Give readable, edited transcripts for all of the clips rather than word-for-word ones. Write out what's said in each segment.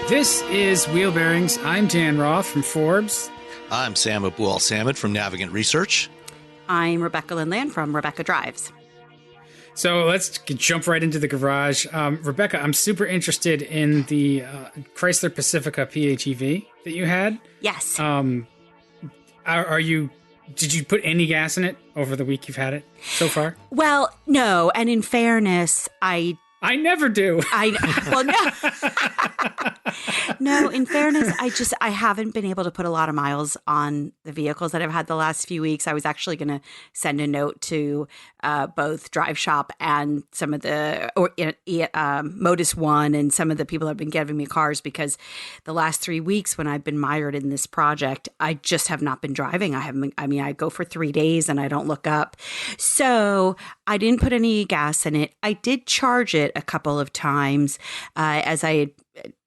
This is Wheel Bearings. I'm Dan Roth from Forbes. I'm Sam Abu-Al-Samad from Navigant Research. I'm Rebecca Lindland from Rebecca Drives. So let's jump right into the garage. Rebecca, I'm super interested in the Chrysler Pacifica PHEV that you had. Yes. Did you put any gas in it over the week you've had it so far? Well, no. And in fairness, I never do. No, in fairness, I haven't been able to put a lot of miles on the vehicles that I've had the last few weeks. I was actually going to send a note to both Drive Shop and some of the Modus One and some of the people that have been giving me cars, because the last 3 weeks when I've been mired in this project, I just have not been driving. I go for 3 days and I don't look up. So I didn't put any gas in it. I did charge it a couple of times as I had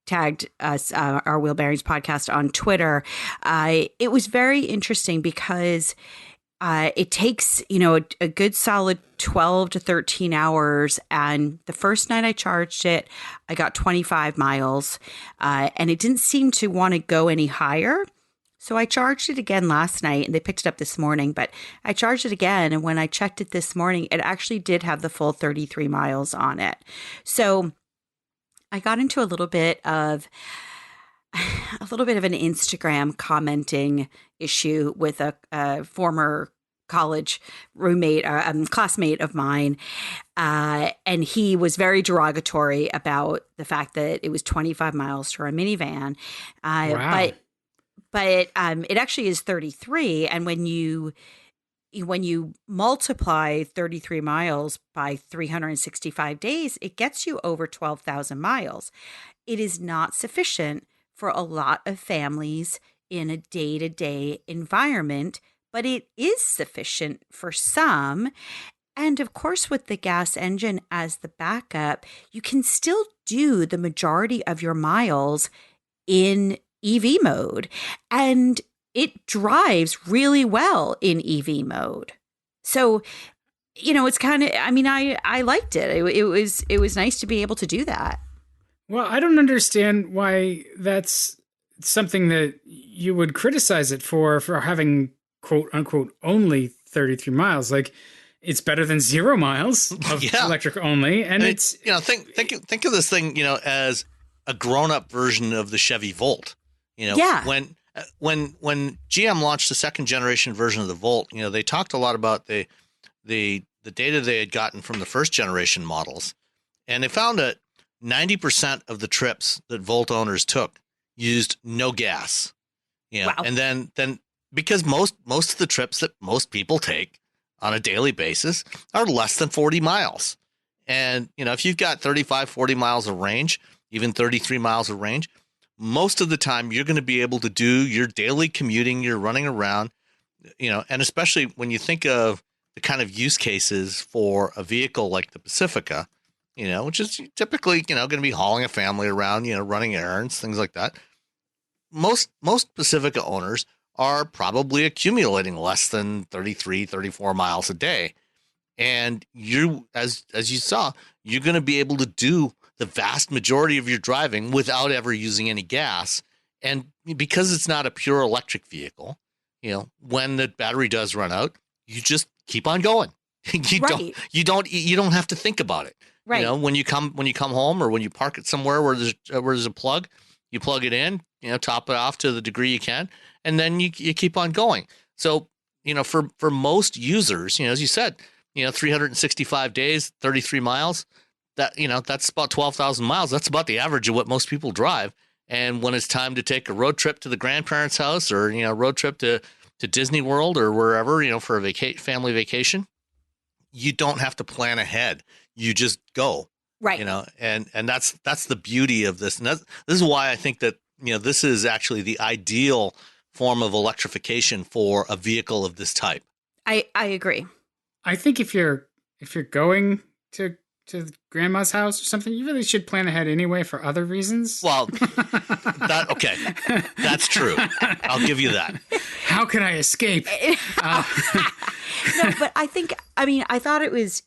tagged us, our Wheel Bearings podcast on Twitter. It was very interesting because it takes, a good solid 12 to 13 hours. And the first night I charged it, I got 25 miles and it didn't seem to want to go any higher. So I charged it again last night and they picked it up this morning, but I charged it again. And when I checked it this morning, it actually did have the full 33 miles on it. So I got into a little bit of an Instagram commenting issue with a former college roommate, classmate of mine. And he was very derogatory about the fact that it was 25 miles for a minivan. Wow. But it actually is 33. And when you multiply 33 miles by 365 days, it gets you over 12,000 miles. It is not sufficient for a lot of families in a day-to-day environment, but it is sufficient for some. And of course, with the gas engine as the backup, you can still do the majority of your miles in EV mode. And it drives really well in EV mode. So, it's kind of, I liked it. It was nice to be able to do that. Well, I don't understand why that's something that you would criticize it for having quote unquote only 33 miles. Like, it's better than 0 miles of electric only. And it's, think of this thing, as a grown up version of the Chevy Volt. When GM launched the second generation version of the Volt, they talked a lot about the data they had gotten from the first generation models, and they found that 90% of the trips that Volt owners took used no gas. Wow. And then because most of the trips that most people take on a daily basis are less than 40 miles. And if you've got 35, 40 miles of range, even 33 miles of range, most of the time you're going to be able to do your daily commuting, you're running around, and especially when you think of the kind of use cases for a vehicle like the Pacifica, which is typically, going to be hauling a family around, running errands, things like that. Most Pacifica owners are probably accumulating less than 33, 34 miles a day. And you, as you saw, you're going to be able to do the vast majority of your driving without ever using any gas. And because it's not a pure electric vehicle, when the battery does run out, you just keep on going. You don't have to think about it. Right. When you come home or when you park it somewhere where there's a plug, you plug it in, top it off to the degree you can, and then you keep on going. So, for most users, as you said, 365 days, 33 miles, that's about 12,000 miles. That's about the average of what most people drive. And when it's time to take a road trip to the grandparents' house or, road trip to Disney World or wherever, for a family vacation, you don't have to plan ahead. You just go. Right. And that's the beauty of this. And this is why I think that, this is actually the ideal form of electrification for a vehicle of this type. I agree. I think if you're going to to grandma's house or something, you really should plan ahead anyway for other reasons. Well, okay, that's true. I'll give you that. How can I escape? No, but I thought it was,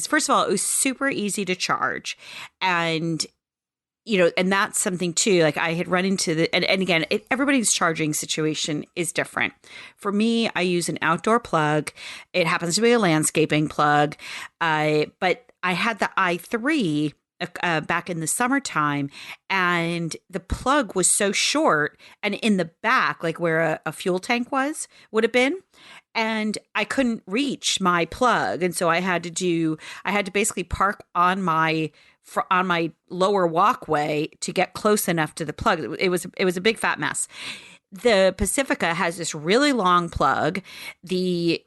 first of all, it was super easy to charge. And, and that's something too, like I had run into and again, everybody's charging situation is different. For me, I use an outdoor plug. It happens to be a landscaping plug. But I had the i3 back in the summertime, and the plug was so short and in the back, like where a fuel tank would have been. And I couldn't reach my plug. And so I had to basically park on my lower walkway to get close enough to the plug. It was a big fat mess. The Pacifica has this really long plug. The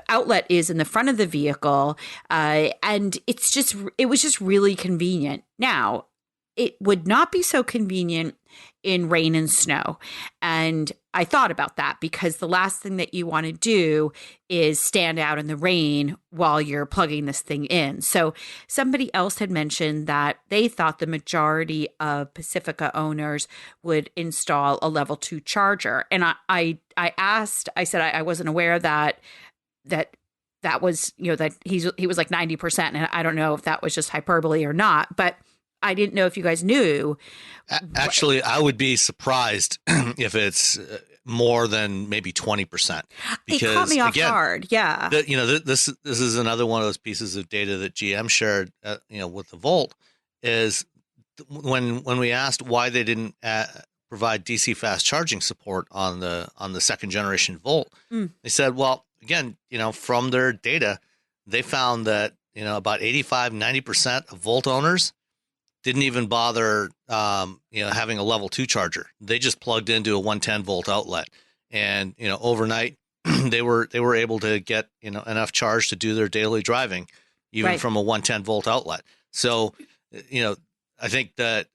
outlet is in the front of the vehicle, and it was just really convenient. Now, it would not be so convenient in rain and snow. And I thought about that because the last thing that you want to do is stand out in the rain while you're plugging this thing in. So somebody else had mentioned that they thought the majority of Pacifica owners would install a level 2 charger. And I said I wasn't aware that was, that he was like 90%. And I don't know if that was just hyperbole or not, but I didn't know if you guys knew. Actually, I would be surprised if it's more than maybe 20%. Because it caught me off guard. Yeah. This is another one of those pieces of data that GM shared, with the Volt, is when we asked why they didn't provide DC fast charging support on the second generation Volt, they said, well, again, from their data, they found that about 85-90% of Volt owners didn't even bother, having a level 2 charger. They just plugged into a 110 volt outlet, and overnight they were able to get enough charge to do their daily driving, even from a 110 volt outlet. So, I think that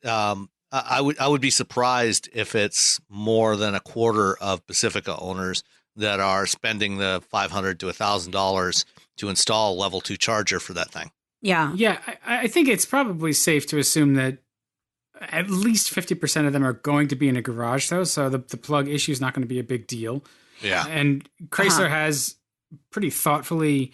I would be surprised if it's more than a quarter of Pacifica owners that are spending the $500 to $1,000 to install a level 2 charger for that thing. Yeah. Yeah. I think it's probably safe to assume that at least 50% of them are going to be in a garage, though. So the plug issue is not going to be a big deal. Yeah. And Chrysler has pretty thoughtfully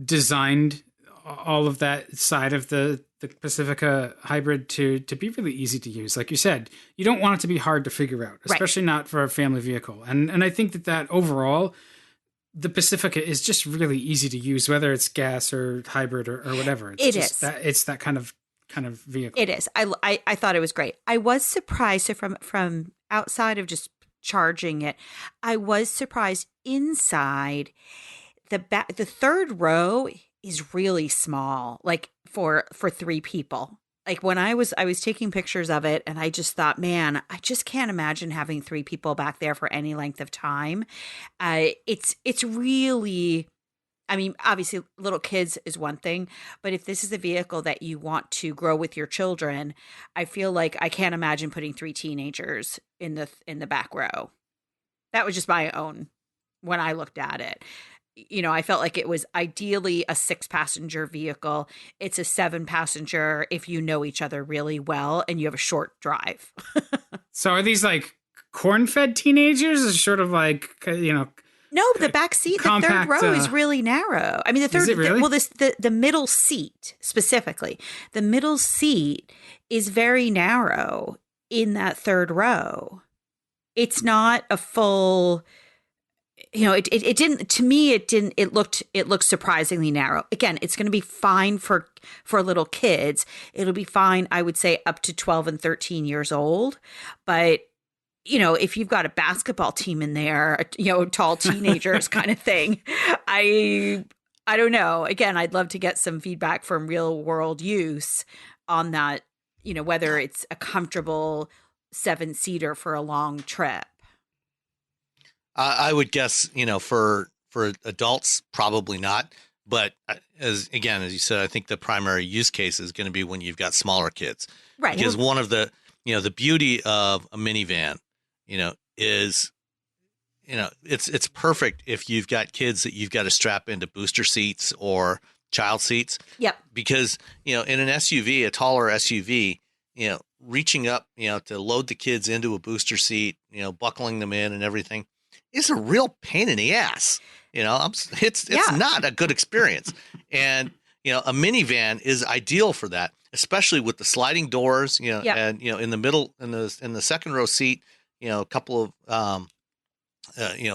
designed all of that side of the Pacifica hybrid to be really easy to use. Like you said, you don't want it to be hard to figure out, especially not for a family vehicle. And I think that overall, the Pacifica is just really easy to use, whether it's gas or hybrid or whatever. It's that kind of vehicle. It is. I thought it was great. I was surprised. So from outside of just charging it, I was surprised inside the third row is really small, like for 3 people. Like when I was taking pictures of it, and I just thought, man, I just can't imagine having 3 people back there for any length of time. It's really, I mean, obviously little kids is one thing, but if this is a vehicle that you want to grow with your children, I feel like I can't imagine putting 3 teenagers in the back row. That was just my own when I looked at it. I felt like it was ideally a 6-passenger vehicle. It's a 7-passenger if you know each other really well and you have a short drive. So are these like corn-fed teenagers? Or sort of like, No, the back seat, compact, the third row is really narrow. I mean, the third, is it really? the middle seat specifically, the middle seat is very narrow in that third row. It's not a full. It didn't, to me, it looked surprisingly narrow. Again, it's going to be fine for little kids. It'll be fine, I would say, up to 12 and 13 years old. But, if you've got a basketball team in there, tall teenagers kind of thing, I don't know. Again, I'd love to get some feedback from real world use on that, whether it's a comfortable 7-seater for a long trip. I would guess, for adults, probably not. But as you said, I think the primary use case is going to be when you've got smaller kids. Right. Because one of the beauty of a minivan, is, it's perfect if you've got kids that you've got to strap into booster seats or, child seats. Yep. Because, in an SUV, a taller SUV, reaching up, to load the kids into a booster seat, buckling them in and everything is a real pain in the ass. It's not a good experience. And, a minivan is ideal for that, especially with the sliding doors, and, in the middle, in the second row seat, a couple of,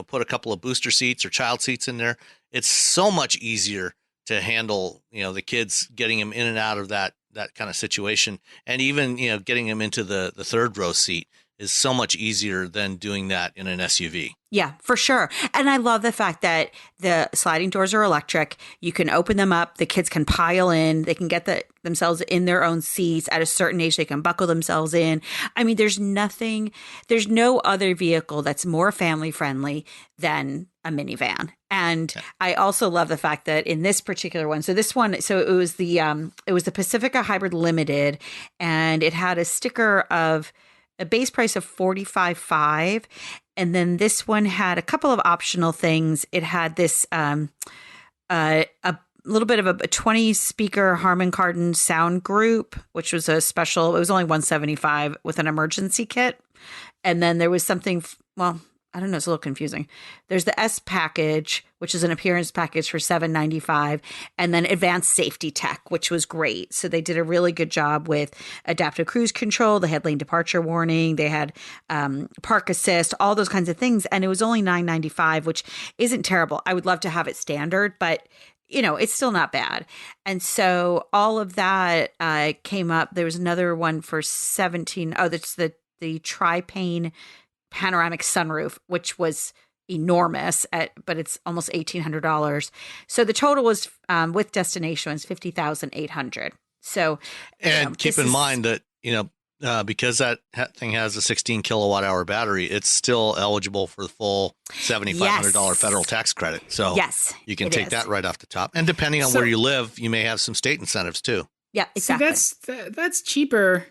put a couple of booster seats or child seats in there. It's so much easier to handle, the kids, getting them in and out of that kind of situation. And even, getting them into the third row seat is so much easier than doing that in an SUV. Yeah, for sure. And I love the fact that the sliding doors are electric. You can open them up. The kids can pile in. They can get themselves in their own seats. At a certain age, they can buckle themselves in. I mean, there's no other vehicle that's more family friendly than a minivan. And I also love the fact that in this particular one, it was the Pacifica Hybrid Limited, and it had a sticker of a base price of $45,500. And then this one had a couple of optional things. It had this a little bit of a 20 speaker Harman Kardon sound group, which was a special. It was only $175 with an emergency kit. And then there was something, well, I don't know, it's a little confusing. There's the S package, which is an appearance package for $795, and then advanced safety tech, which was great. So they did a really good job with adaptive cruise control. They had lane departure warning. They had park assist, all those kinds of things. And it was only $995, which isn't terrible. I would love to have it standard, but it's still not bad. And so all of that came up. There was another one for $17. Oh, that's the tri-pane panoramic sunroof, which was enormous, but it's almost $1,800. So the total was with destination was $50,800. So, and keep in mind that because that thing has a 16 kilowatt hour battery, it's still eligible for the full $7,500 federal tax credit. So you can take that right off the top. And depending on where you live, you may have some state incentives too. Yeah, exactly. See, that's cheaper.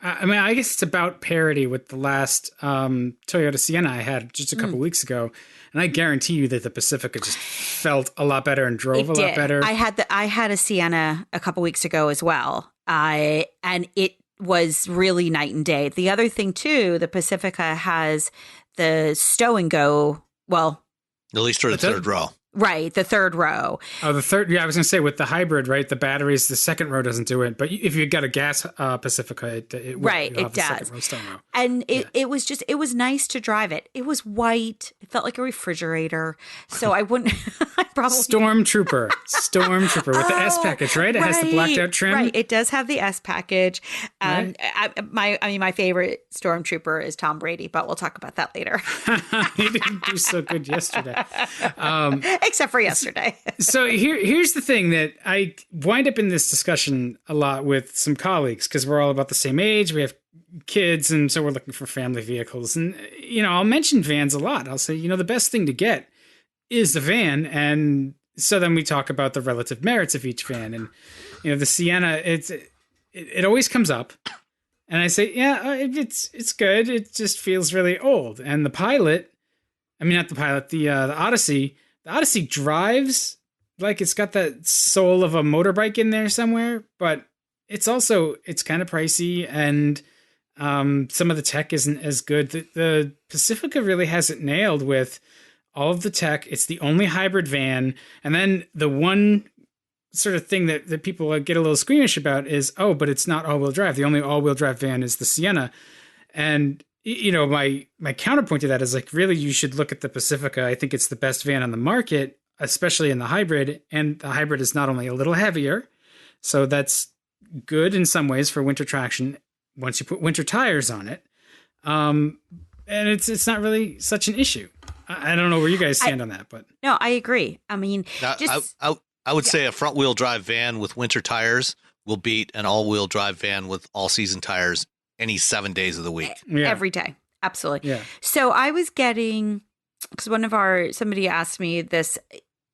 I mean, I guess it's about parity with the last Toyota Sienna I had just a couple weeks ago, and I guarantee you that the Pacifica just felt a lot better and drove a lot better. I had a Sienna a couple weeks ago as well, and it was really night and day. The other thing too, the Pacifica has the stow and go. Well, at least for the third row. Right, the third row. Oh, the third. Yeah, I was going to say with the hybrid, right? The batteries, the second row doesn't do it. But if you've got a gas Pacifica, it does. And it was nice to drive it. It was white. It felt like a refrigerator. So I wouldn't. I probably Stormtrooper with the S package, right? It has the blacked out trim. Right, it does have the S package. Right. My favorite Stormtrooper is Tom Brady, but we'll talk about that later. He didn't do so good yesterday. Except for yesterday. So here's the thing that I wind up in this discussion a lot with some colleagues, because we're all about the same age. We have kids, and so we're looking for family vehicles. And, I'll mention vans a lot. I'll say, the best thing to get is the van. And so then we talk about the relative merits of each van. And, the Sienna, it always comes up. And I say, it's good. It just feels really old. And the Odyssey... The Odyssey drives like it's got that soul of a motorbike in there somewhere, but it's kind of pricey, and some of the tech isn't as good. The Pacifica really has it nailed with all of the tech. It's the only hybrid van. And then the one sort of thing that people get a little squeamish about is, but it's not all-wheel drive. The only all-wheel drive van is the Sienna. And my counterpoint to that is really, you should look at the Pacifica. I think it's the best van on the market, especially in the hybrid. And the hybrid is not only a little heavier, so that's good in some ways for winter traction once you put winter tires on it. And it's not really such an issue. I don't know where you guys stand on that, but no, I agree. I mean, I would say a front wheel drive van with winter tires will beat an all wheel drive van with all season tires any 7 days of the week. Every day. Absolutely. Yeah. So I was getting, because somebody asked me this,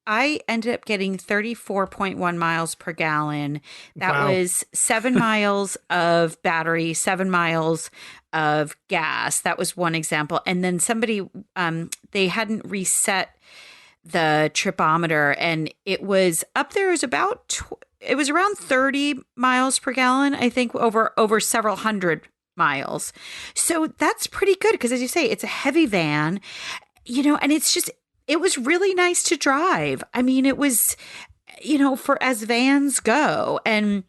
I ended up getting 34.1 miles per gallon. That was 7 miles of battery, 7 miles of gas. That was one example. And then somebody, they hadn't reset the tripometer, and it was up there. It was around 30 miles per gallon, I think, over several hundred miles. So that's pretty good because, as you say, it's a heavy van, and it was really nice to drive. I mean, it was, for as vans go. And,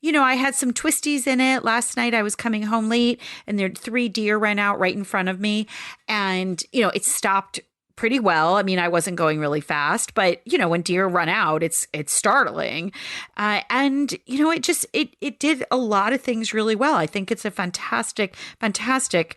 I had some twisties in it. Last night I was coming home late and there 3 deer ran out right in front of me. And, it stopped pretty well. I mean, I wasn't going really fast, but when deer run out, it's startling. And it did a lot of things really well. I think it's a fantastic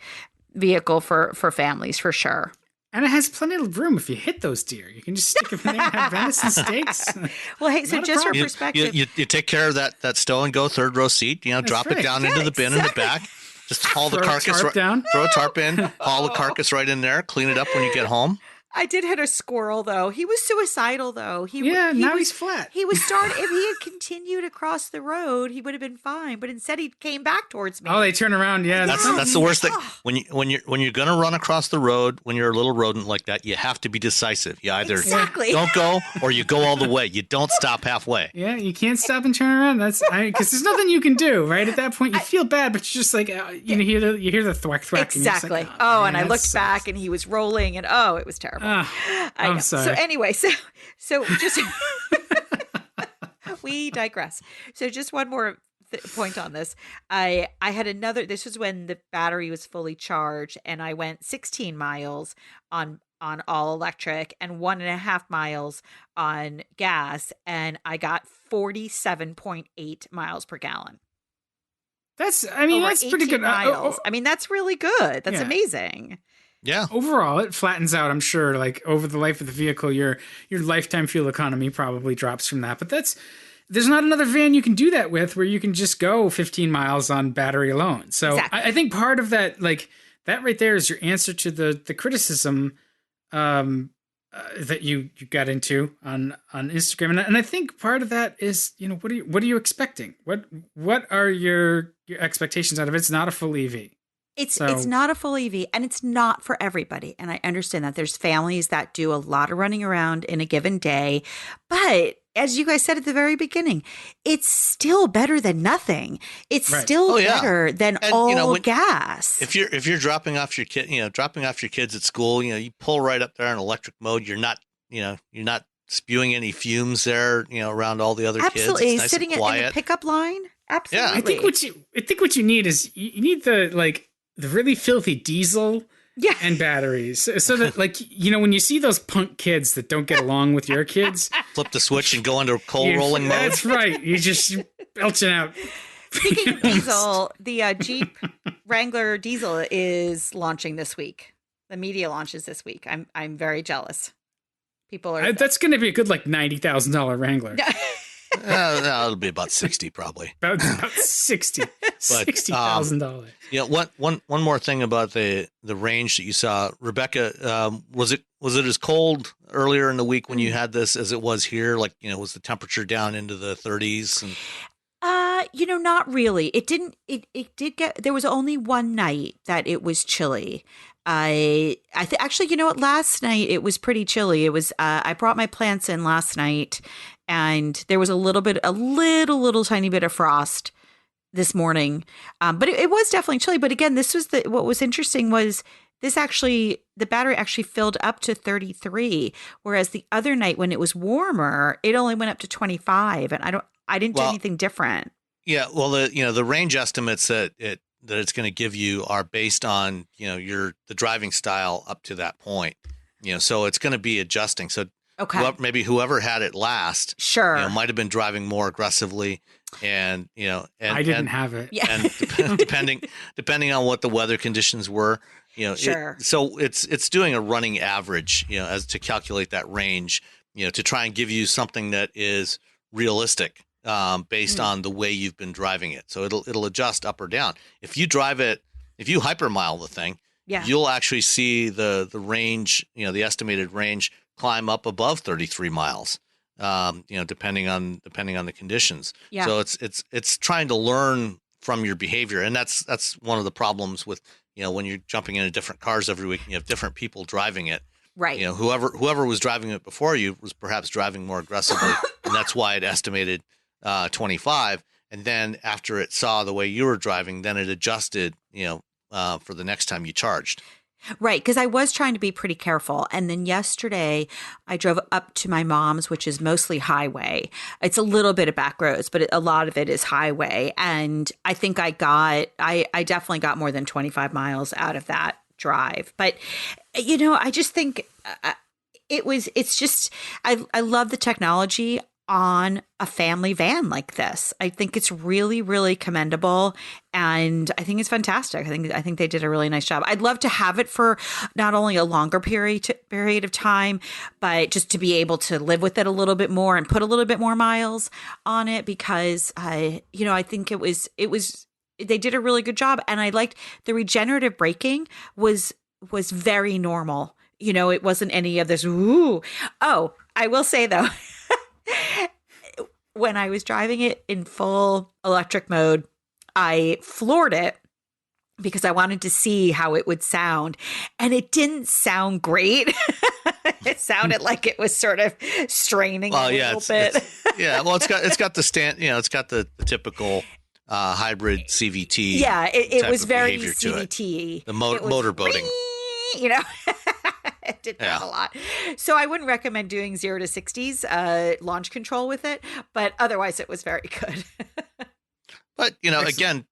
vehicle for families for sure. And it has plenty of room if you hit those deer. You can just stick them in there and have venison steaks. Well, hey, so just for perspective. You take care of that stow and go third row seat, drop it down into the bin in the back. Just haul the carcass down. Throw a tarp in, haul the carcass right in there, clean it up when you get home. I did hit a squirrel, though. He was suicidal, though. Now he's flat. He was starting. If he had continued across the road, he would have been fine. But instead, he came back towards me. Oh, they turn around. Yeah, that's the worst thing. When you're gonna run across the road, when you're a little rodent like that, you have to be decisive. You either don't go or you go all the way. You don't stop halfway. Yeah, you can't stop and turn around. Because there's nothing you can do. Right at that point, you feel bad, but you're just like you hear the thwack thwack. Exactly. And and I looked back and he was rolling, and it was terrible. I'm sorry. So anyway, so just we digress. So just one more point on this. I had another. This was when the battery was fully charged, and I went 16 miles on all electric and 1.5 miles on gas, and I got 47.8 miles per gallon. That's pretty good. Miles. I mean, that's really good. That's amazing. Yeah. Overall, it flattens out, I'm sure. Like over the life of the vehicle, your lifetime fuel economy probably drops from that. But there's not another van you can do that with where you can just go 15 miles on battery alone. So exactly. I think part of that, like that right there, is your answer to the criticism that you got into on Instagram. And I think part of that is, what are you expecting? What are your expectations out of it? It's not a full EV. It's not a full EV, and it's not for everybody. And I understand that there's families that do a lot of running around in a given day. But as you guys said at the very beginning, it's still better than nothing. It's still better than all gas. If you're dropping off your kid, dropping off your kids at school, you pull right up there in electric mode. You're not spewing any fumes there, around all the other kids. Absolutely, nice sitting in the pickup line. Absolutely. Yeah. I think what you need is you need the really filthy diesel and batteries. So that, when you see those punk kids that don't get along with your kids, flip the switch and go into coal rolling mode. That's right. You're just belching out. Speaking of diesel, the Jeep Wrangler diesel is launching this week. The media launches this week. I'm very jealous. People are. That's going to be a good $90,000 Wrangler. No, it'll be about 60 probably. About $60,000. One more thing about the range that you saw, Rebecca. Was it as cold earlier in the week when you had this as it was here? Was the temperature down into the 30s? And... not really. It didn't. It did get. There was only one night that it was chilly. Actually, you know what? Last night it was pretty chilly. It was. I brought my plants in last night, and there was a little tiny bit of frost this morning. But it was definitely chilly. But again, what was interesting was the battery actually filled up to 33, whereas the other night when it was warmer, it only went up to 25, and I didn't do anything different. Yeah, well, the range estimates that it's going to give you are based on the driving style up to that point. So it's going to be adjusting. So whoever had it last, sure, might have been driving more aggressively, and I didn't have it. Yeah. And depending on what the weather conditions were, sure. So it's doing a running average, as to calculate that range, to try and give you something that is realistic. Based on the way you've been driving it. So it'll adjust up or down. If you drive it, if you hypermile the thing, you'll actually see the range, the estimated range climb up above 33 miles, depending on the conditions. Yeah. So it's trying to learn from your behavior. And that's one of the problems with, when you're jumping into different cars every week and you have different people driving it. Right. Whoever was driving it before you was perhaps driving more aggressively, and that's why it estimated 25. And then after it saw the way you were driving, then it adjusted, for the next time you charged. Right, because I was trying to be pretty careful. And then yesterday I drove up to my mom's, which is mostly highway. It's a little bit of back roads, but a lot of it is highway. And I think I definitely got more than 25 miles out of that drive. But, I just think I love the technology on a family van like this. I think it's really, really commendable, and I think it's fantastic. I think they did a really nice job. I'd love to have it for not only a longer period of time, but just to be able to live with it a little bit more and put a little bit more miles on it, because I think it was they did a really good job, and I liked the regenerative braking was very normal. It wasn't any of this. Ooh, oh, I will say though. When I was driving it in full electric mode, I floored it because I wanted to see how it would sound, and it didn't sound great. It sounded like it was sort of straining a little bit. It's got the it's got the typical hybrid CVT. Yeah, it was very CVT. The motor boating. It did that a lot. So I wouldn't recommend doing 0 to 60s launch control with it, but otherwise it was very good. But, again,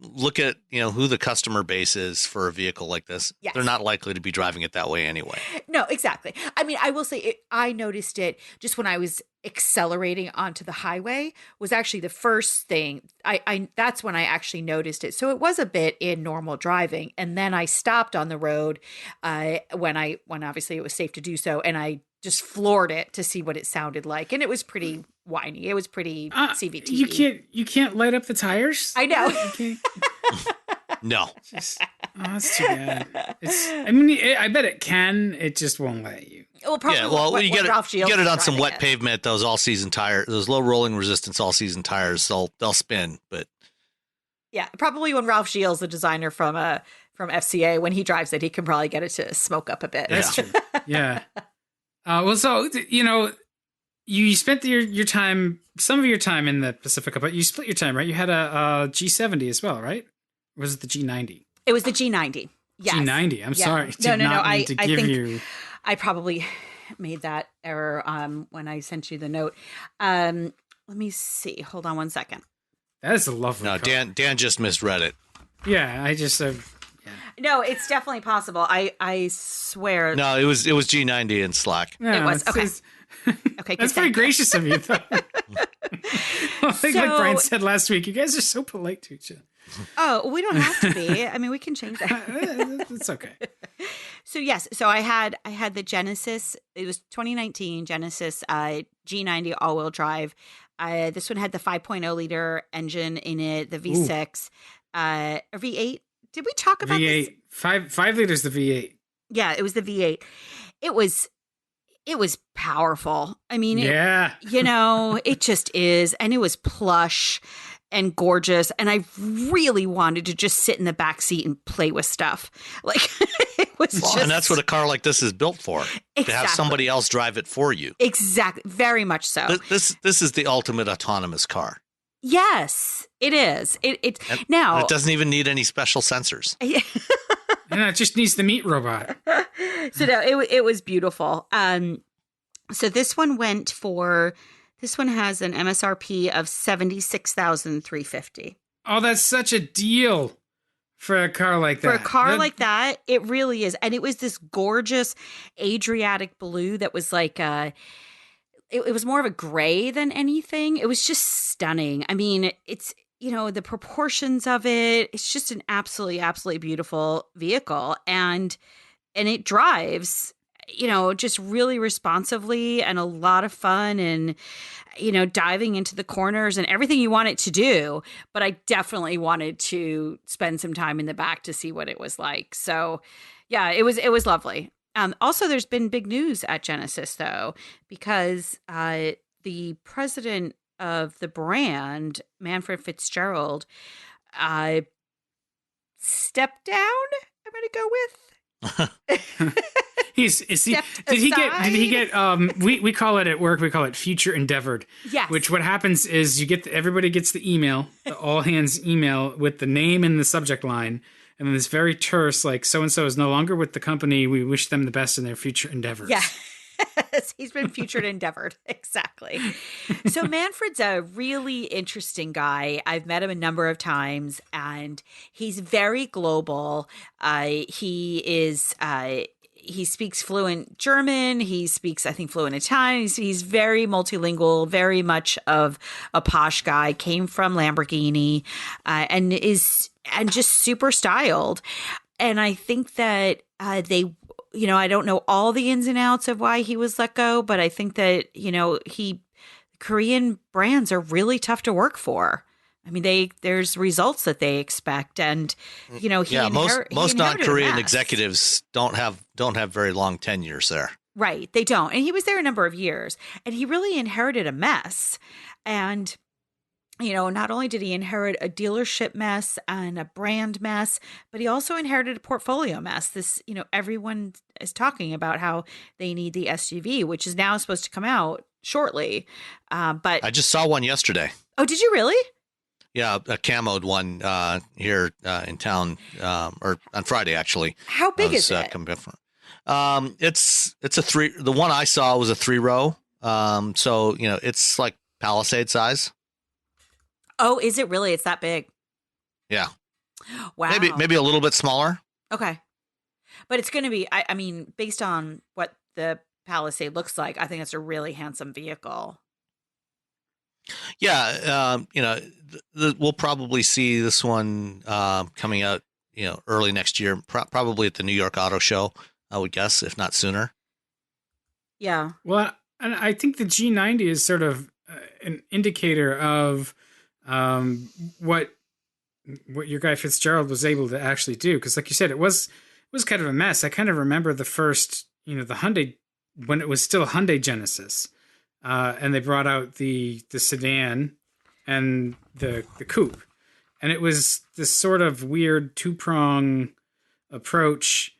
look at, who the customer base is for a vehicle like this. Yes. They're not likely to be driving it that way anyway. No, exactly. I mean, I will say I noticed it just when I was accelerating onto the highway was actually the first thing. That's when I actually noticed it. So it was a bit in normal driving. And then I stopped on the road when obviously it was safe to do so. And I just floored it to see what it sounded like. And it was pretty whiny. It was pretty CVT. You can't light up the tires? I know. No. That's too bad. I bet it can. It just won't let you. Well, probably. You get it on some wet pavement. Those all-season tires, those low rolling resistance all-season tires, they'll spin. But yeah, probably when Ralph Gilles, the designer from FCA, when he drives it, he can probably get it to smoke up a bit. That's true. Yeah. So you spent your time, some of your time in the Pacifica, but you split your time, right? You had a G70 as well, right? Or was it the G90? It was the G90. Yes. G90. I'm sorry. No. I probably made that error when I sent you the note. Let me see. Hold on one second. That is a lovely car. Dan just misread it. Yeah, I just No, it's definitely possible. I swear. No, it was G90 in Slack. No, it was. Okay. Okay. That's very gracious of you, though. Like Brian said last week, you guys are so polite to each other. Oh, we don't have to be. I mean, we can change that. It's okay. So yes, I had the Genesis. It was 2019 Genesis G90 all-wheel drive. This one had the 5.0 liter engine in it, the V6, a V8. Did we talk about V8? This? 5 liters, the V8. Yeah, it was the V8. It was powerful. I mean, it just is, and it was plush and gorgeous, and I really wanted to just sit in the back seat and play with stuff. Like it was and that's what a car like this is built for. Exactly. To have somebody else drive it for you. Exactly, very much so. This is the ultimate autonomous car. Yes, it is. And it doesn't even need any special sensors. It just needs the meat robot. So no, it was beautiful. So this one has an MSRP of $76,350. Oh, that's such a deal for a car like that. For a car like that, it really is. And it was this gorgeous Adriatic blue that was like it was more of a gray than anything. It was just stunning. I mean, it's the proportions of it. It's just an absolutely, absolutely beautiful vehicle, and it drives, just really responsively and a lot of fun, and diving into the corners and everything you want it to do. But I definitely wanted to spend some time in the back to see what it was like. So, yeah, it was lovely. Also, there's been big news at Genesis, though, because the president of the brand, Manfred Fitzgerald, stepped down, I'm going to go with. Did he get we call it at work, we call it future endeavored. Yes. Which what happens is everybody gets the email, the all hands email with the name in the subject line, and then this very terse, like, so and so is no longer with the company. We wish them the best in their future endeavors. Yeah. He's been future endeavored. Exactly. So Manfred's a really interesting guy. I've met him a number of times, and he's very global. He speaks fluent German. He speaks, I think, fluent Italian. He's very multilingual, very much of a posh guy, came from Lamborghini, and just super styled. And I think that I don't know all the ins and outs of why he was let go, but I think that, Korean brands are really tough to work for. I mean, there's results that they expect, and most non-Korean executives don't have very long tenures there. Right, they don't, and he was there a number of years, and he really inherited a mess. And not only did he inherit a dealership mess and a brand mess, but he also inherited a portfolio mess. This, everyone is talking about how they need the SUV, which is now supposed to come out shortly. But I just saw one yesterday. Oh, did you really? Yeah, a camoed one here in town, or on Friday actually. How big is it? It's a 3. The one I saw was a 3-row. So it's like Palisade size. Oh, is it really? It's that big? Yeah. Wow. Maybe a little bit smaller. Okay, but it's going to be. I mean, based on what the Palisade looks like, I think it's a really handsome vehicle. Yeah, we'll probably see this one coming out, early next year, probably at the New York Auto Show, I would guess, if not sooner. Yeah. Well, and I think the G90 is sort of an indicator of what your guy Fitzgerald was able to actually do, because, like you said, it was kind of a mess. I kind of remember the first, the Hyundai, when it was still Hyundai Genesis. And they brought out the sedan and the coupe. And it was this sort of weird 2-prong approach.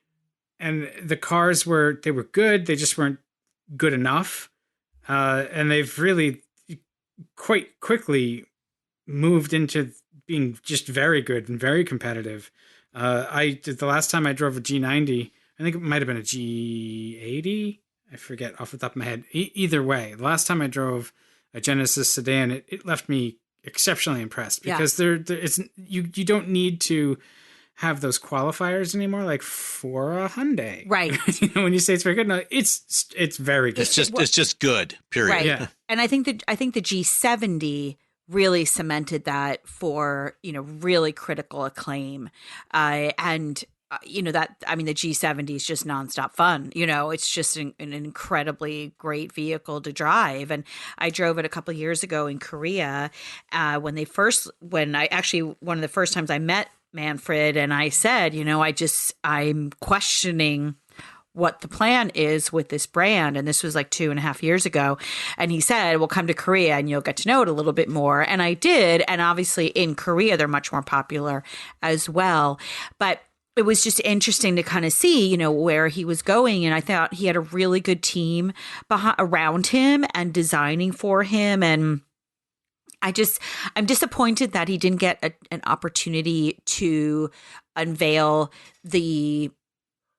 And the cars were good. They just weren't good enough. And they've really quite quickly moved into being just very good and very competitive. The last time I drove a G90, I think it might have been a G80. I forget off the top of my head. Either way, the last time I drove a Genesis sedan, it left me exceptionally impressed, because you don't need to have those qualifiers anymore, like for a Hyundai, right? When you say it's very good, no, it's very good. It's just good. Period. Right. Yeah. And I think the G70 really cemented that for really critical acclaim, the G70 is just nonstop fun. It's just an incredibly great vehicle to drive. And I drove it a couple of years ago in Korea one of the first times I met Manfred, and I said, I'm questioning what the plan is with this brand. And this was like 2.5 years ago. And he said, well, come to Korea and you'll get to know it a little bit more. And I did. And obviously in Korea, they're much more popular as well. But it was just interesting to kind of see, where he was going. And I thought he had a really good team around him and designing for him. And I'm disappointed that he didn't get an opportunity to unveil the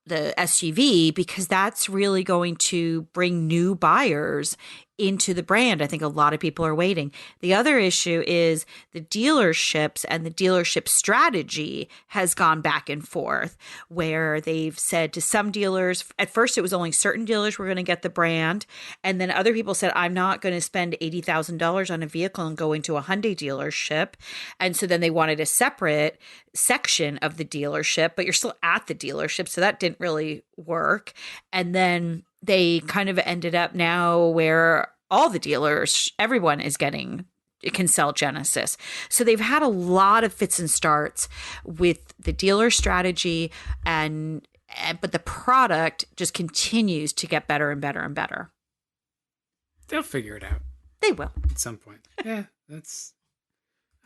SUV, because that's really going to bring new buyers into the brand. I think a lot of people are waiting. The other issue is the dealerships and the dealership strategy has gone back and forth, where they've said to some dealers, at first it was only certain dealers were going to get the brand. And then other people said, I'm not going to spend $80,000 on a vehicle and go into a Hyundai dealership. And so then they wanted a separate section of the dealership, but you're still at the dealership. So that didn't really work. And then they kind of ended up now where all the dealers, everyone can sell Genesis. So they've had a lot of fits and starts with the dealer strategy, but the product just continues to get better and better and better. They'll figure it out. They will. At some point. Yeah,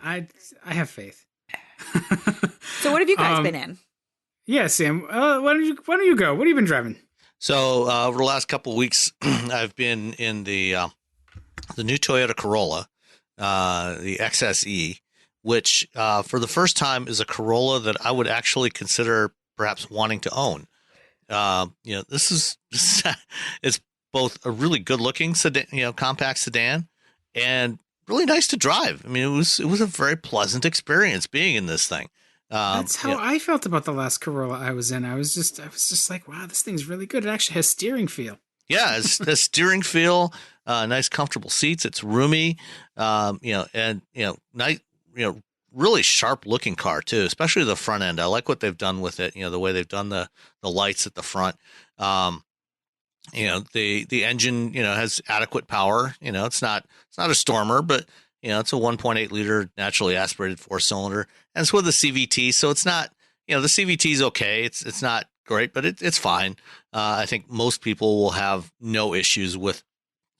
I have faith. So what have you guys been in? Yeah, Sam. Why don't you go? What have you been driving? So over the last couple of weeks, I've been in the new Toyota Corolla, the XSE, which for the first time is a Corolla that I would actually consider perhaps wanting to own. This is it's both a really good looking sedan, compact sedan, and really nice to drive. I mean, it was a very pleasant experience being in this thing. That's how I felt about the last Corolla I was in. I was just like, wow, this thing's really good. It actually has steering feel. Yeah, it's the steering feel, nice comfortable seats. It's roomy, and nice, really sharp looking car too, especially the front end. I like what they've done with it. The way they've done the lights at the front. The engine, has adequate power. It's not a Stormer, but it's a 1.8 liter naturally aspirated 4-cylinder, and it's with a CVT, so it's not, the CVT is okay. It's not great, but it's fine. I think most people will have no issues with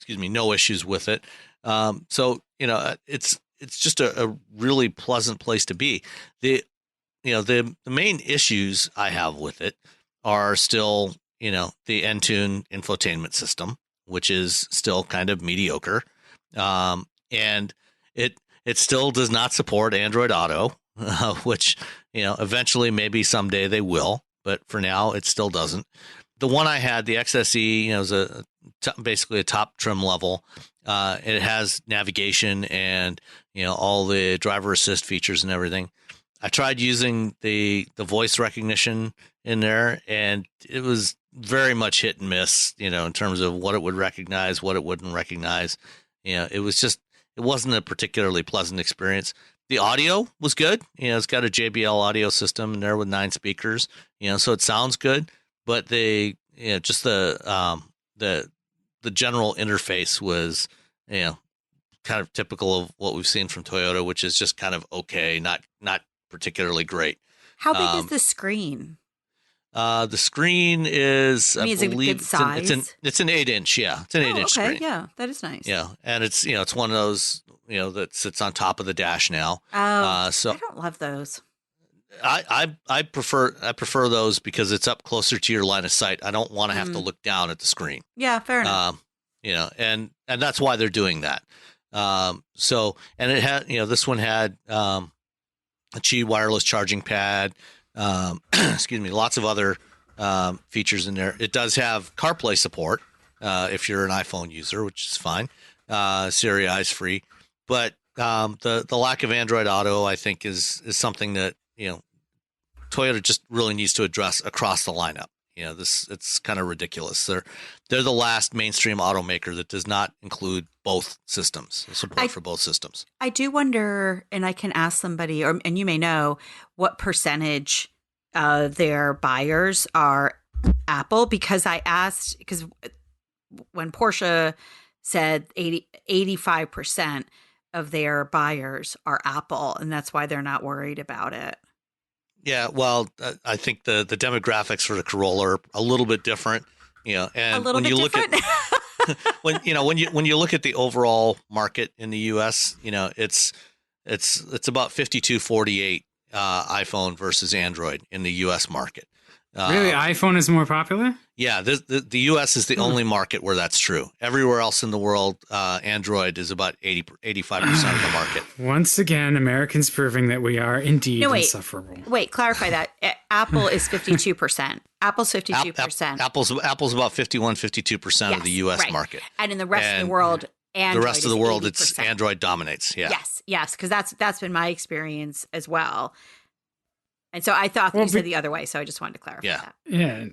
it. So it's just a really pleasant place to be. The main issues I have with it are still, the Entune infotainment system, which is still kind of mediocre. And it still does not support Android Auto, which, eventually maybe someday they will, but for now it still doesn't. The one I had, the XSE, is basically a top trim level. It has navigation and, all the driver assist features and everything. I tried using the voice recognition in there, and it was very much hit and miss, in terms of what it would recognize, what it wouldn't recognize. It wasn't a particularly pleasant experience. The audio was good. It's got a JBL audio system in there with 9 speakers, so it sounds good, but just the general interface was, kind of typical of what we've seen from Toyota, which is just kind of okay, not particularly great. How big is the screen? The screen is, I is it believe, good size? It's an 8-inch. Yeah, it's an 8-inch screen. Yeah, that is nice. Yeah, and it's it's one of those that sits on top of the dash now. So I don't love those. I prefer those because it's up closer to your line of sight. I don't want to have to look down at the screen. Yeah, fair enough. And that's why they're doing that. So, and it had, this one had a Qi wireless charging pad. Excuse me, lots of other features in there. It does have CarPlay support if you're an iPhone user, which is fine. Siri is free, but the lack of Android Auto, I think, is something that Toyota just really needs to address across the lineup. It's kind of ridiculous. They're the last mainstream automaker that does not include both systems, support for both systems. I do wonder, and I can ask somebody, and you may know, what percentage of their buyers are Apple, because I asked, because when Porsche said 85% of their buyers are Apple, and that's why they're not worried about it. Yeah, well, I think the demographics for the Corolla are a little bit different, and when you look at when you look at the overall market in the US, it's about 52-48 iPhone versus Android in the US market. Really, iPhone is more popular? Yeah, the US is the only market where that's true. Everywhere else in the world, Android is about 85% of the market. Once again, Americans proving that we are indeed insufferable. Wait, clarify that. Apple is 52%. Apple's 52%. Apple's about 51-52% of the US market. And in the rest of the world, Android the rest of the world, 80%. it's Android dominates. Yeah. Yes, because that's been my experience as well. And so I thought that you said the other way, so I just wanted to clarify that. Yeah.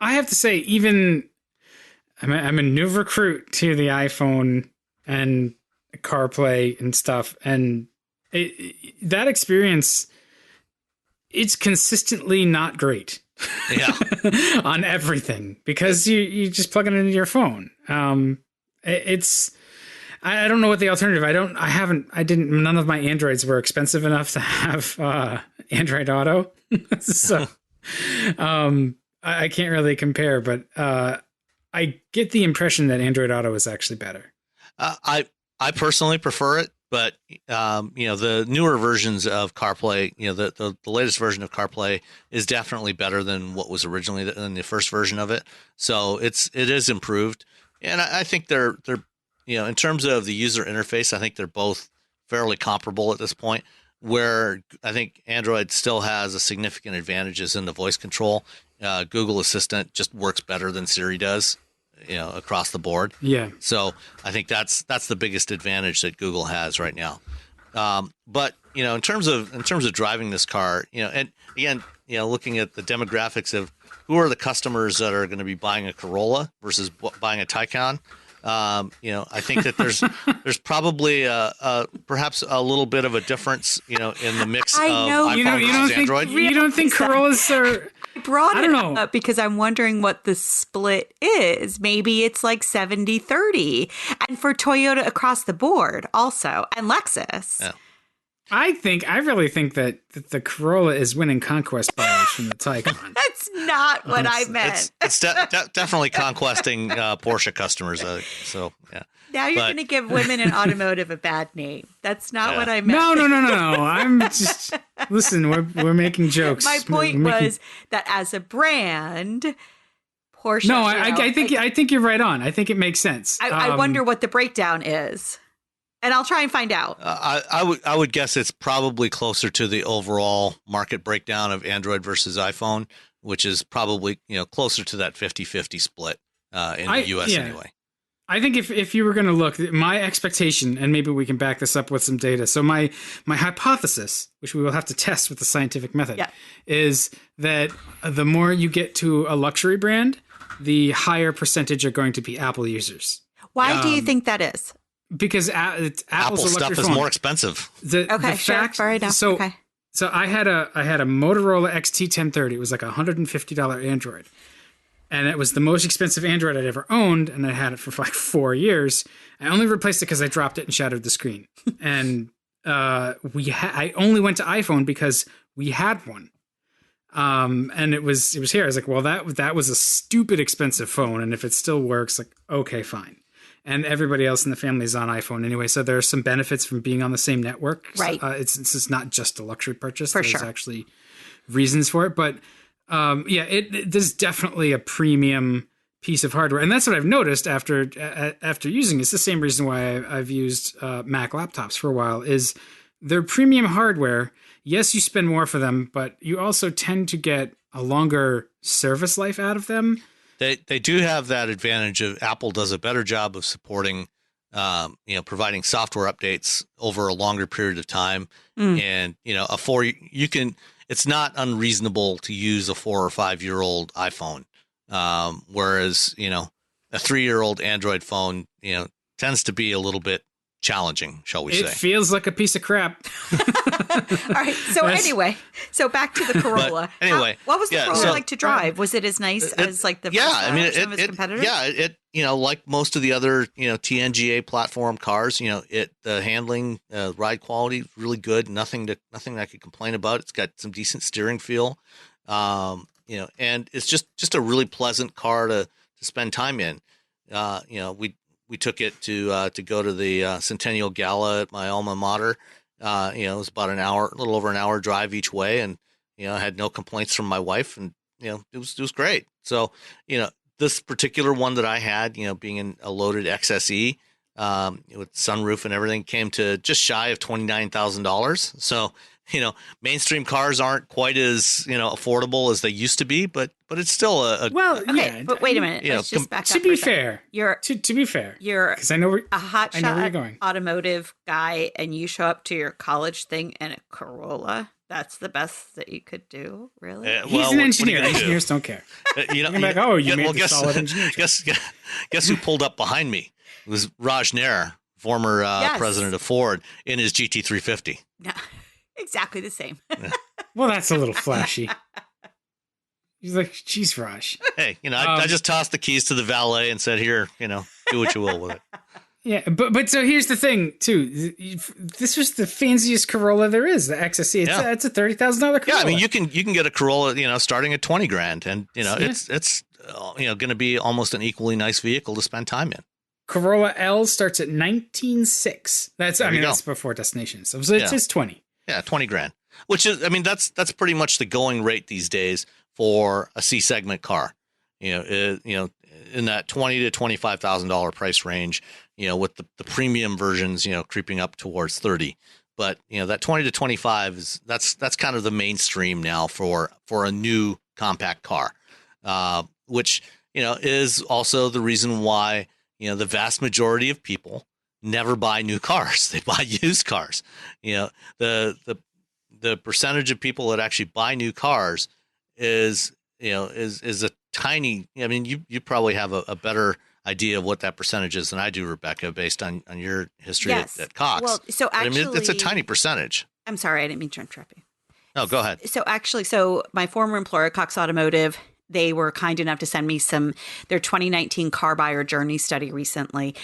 I have to say, even I'm a new recruit to the iPhone and CarPlay and stuff, and that experience, it's consistently not great. Yeah. On everything, because you just plug it into your phone. I don't know what the alternative. None of my Androids were expensive enough to have Android Auto. So I can't really compare, but I get the impression that Android Auto is actually better. I personally prefer it. But the newer versions of CarPlay, the latest version of CarPlay is definitely better than what was originally in the first version of it. So it is improved, and I think they're in terms of the user interface, I think they're both fairly comparable at this point. Where I think Android still has a significant advantages in the voice control. Google Assistant just works better than Siri does, across the board. Yeah. So I think that's the biggest advantage that Google has right now. But in terms of driving this car, and again, looking at the demographics of who are the customers that are going to be buying a Corolla versus buying a Taycan. I think that there's probably perhaps a little bit of a difference, in the mix of iPhone versus Android. You don't think Corollas are? I brought it up because I'm wondering what the split is. Maybe it's like 70-30, and for Toyota across the board also, and Lexus. Yeah. I really think that the Corolla is winning conquest buyers from the Taycan. That's not what I meant. It's definitely conquesting Porsche customers. So yeah. Now you're going to give women in automotive a bad name. That's not what I meant. No. I'm just listen. We're making jokes. My point was that as a brand, Porsche. No, I think you're right on. I think it makes sense. I wonder what the breakdown is. And I'll try and find out. I would guess it's probably closer to the overall market breakdown of Android versus iPhone, which is probably closer to that 50-50 split in the US anyway. I think if you were going to look, my expectation, and maybe we can back this up with some data. So my hypothesis, which we will have to test with the scientific method, is that the more you get to a luxury brand, the higher percentage are going to be Apple users. Why do you think that is? Because Apple stuff is more expensive. Fair enough. So I had a Motorola XT1030. It was like $150 Android, and it was the most expensive Android I'd ever owned. And I had it for like 4 years. I only replaced it because I dropped it and shattered the screen. And I only went to iPhone because we had one. And it was here. I was like, well, that was a stupid expensive phone, and if it still works, like, okay, fine. And everybody else in the family is on iPhone anyway, so there are some benefits from being on the same network. Right. It's not just a luxury purchase. For There's sure. actually reasons for it. But there's definitely a premium piece of hardware. And that's what I've noticed after using it. It's the same reason why I've used Mac laptops for a while, is they're premium hardware. Yes, you spend more for them, but you also tend to get a longer service life out of them. They do have that advantage of Apple does a better job of supporting, providing software updates over a longer period of time. And, it's not unreasonable to use a 4 or 5 year old iPhone. Whereas, a 3-year-old Android phone, tends to be a little bit challenging, shall we say. It feels like a piece of crap. All right. So anyway, back to the Corolla. But anyway, what was the Corolla like to drive? Was it as nice as like the some of its competitors? Like most of the other TNGA platform cars, the handling, ride quality really good. Nothing I could complain about. It's got some decent steering feel, and it's just a really pleasant car to spend time in. We took it to go to the Centennial Gala at my alma mater. It was about a little over an hour drive each way, and I had no complaints from my wife, and it was great. So this particular one that I had, being in a loaded XSE with sunroof and everything, came to just shy of $29,000. So mainstream cars aren't quite as affordable as they used to be, but it's still But wait a minute. Let's just back up. To be fair, you're because I know a hotshot where you're going. Automotive guy, and you show up to your college thing in a Corolla. That's the best that you could do, really. He's an engineer. Engineers don't care. You made the solid engineer. Guess who pulled up behind me? It was Raj Nair, former president of Ford, in his GT350. No. Exactly the same. Well, that's a little flashy. He's like, geez, Raj. Hey, I just tossed the keys to the valet and said, here, do what you will with it. Yeah, but so here's the thing, too. This was the fanciest Corolla there is, the XSE. It's a $30,000 Corolla. Yeah, I mean, you can get a Corolla, starting at $20,000, and it's going to be almost an equally nice vehicle to spend time in. Corolla L starts at 19.6. That's before destination. So it's 20. Yeah, 20 grand. Which is, that's pretty much the going rate these days for a C segment car. In that $20,000 to $25,000 price range. With the premium versions, creeping up towards 30. But that 20 to 25 that's kind of the mainstream now for a new compact car, which is also the reason why the vast majority of people never buy new cars. They buy used cars. The percentage of people that actually buy new cars is a tiny. You probably have a better idea of what that percentage is than I do, Rebecca, based on your history at Cox. Well, so actually, it's a tiny percentage. I'm sorry, I didn't mean to interrupt you. No, go ahead. So my former employer, Cox Automotive, they were kind enough to send me their 2019 car buyer journey study recently.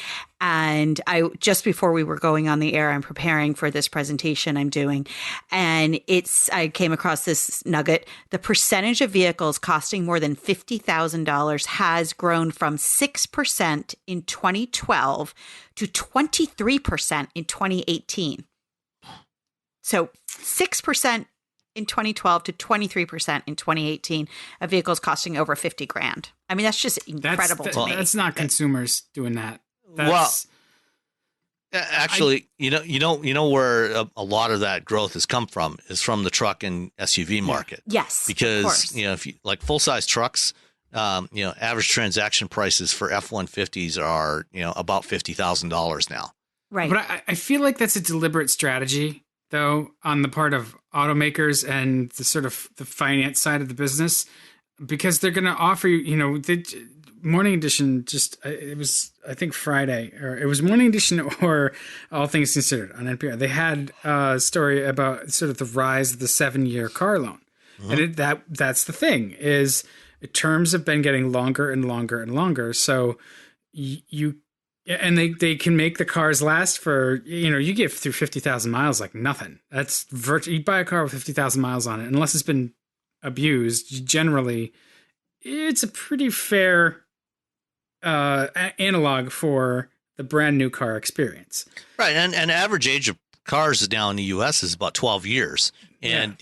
And just before we were going on the air, I'm preparing for this presentation I'm doing. And I came across this nugget. The percentage of vehicles costing more than $50,000 has grown from 6% in 2012 to 23% in 2018. So 6% in 2012 to 23% in 2018 of vehicles costing over 50 grand. That's just incredible to me. That's not consumers doing that. Actually, you know where a lot of that growth has come from is from the truck and SUV market. Yes, because if you like full size trucks, average transaction prices for F-150s are about $50,000 now. Right, but I feel like that's a deliberate strategy, though, on the part of automakers and the sort of the finance side of the business, because they're going to offer you, the Morning Edition it was, I think, Friday, or it was Morning Edition or All Things Considered on NPR. They had a story about sort of the rise of the 7-year car loan. Mm-hmm. And that's the thing, is terms have been getting longer and longer and longer. So they can make the cars last for, you get through 50,000 miles like nothing. That's you buy a car with 50,000 miles on it, unless it's been abused, generally it's a pretty fair analog for the brand new car experience. Right. And average age of cars now in the US is about 12 years. And,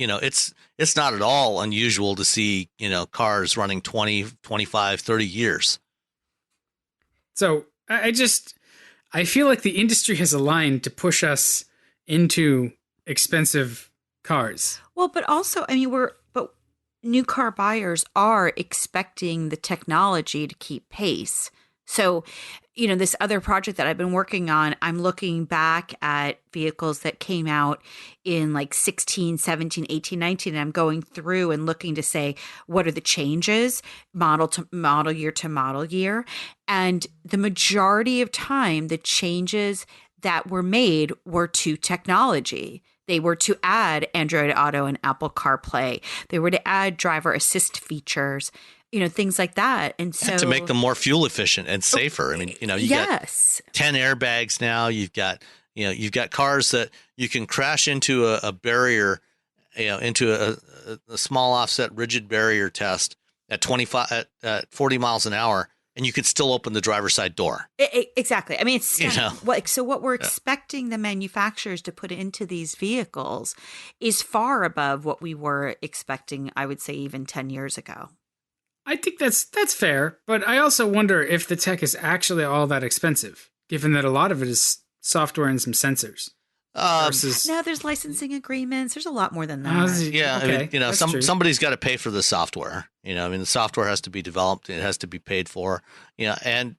it's not at all unusual to see, cars running 20, 25, 30 years. So I feel like the industry has aligned to push us into expensive cars. Well, but also, but new car buyers are expecting the technology to keep pace. So, this other project that I've been working on, I'm looking back at vehicles that came out in like 16, 17, 18, 19, and I'm going through and looking to say, what are the changes model to model year to model year? And the majority of time, the changes that were made were to technology. They were to add Android Auto and Apple CarPlay. They were to add driver assist features, things like that. And so to make them more fuel efficient and safer. You got 10 airbags now. You've got cars that you can crash into a barrier, into a small offset rigid barrier test at 40 miles an hour, and you could still open the driver's side door. Exactly. It's so what we're expecting the manufacturers to put into these vehicles is far above what we were expecting, I would say, even 10 years ago. I think that's fair, but I also wonder if the tech is actually all that expensive, given that a lot of it is software and some sensors. No, there's licensing agreements. There's a lot more than that. Okay. Somebody's got to pay for the software. The software has to be developed. It has to be paid for. And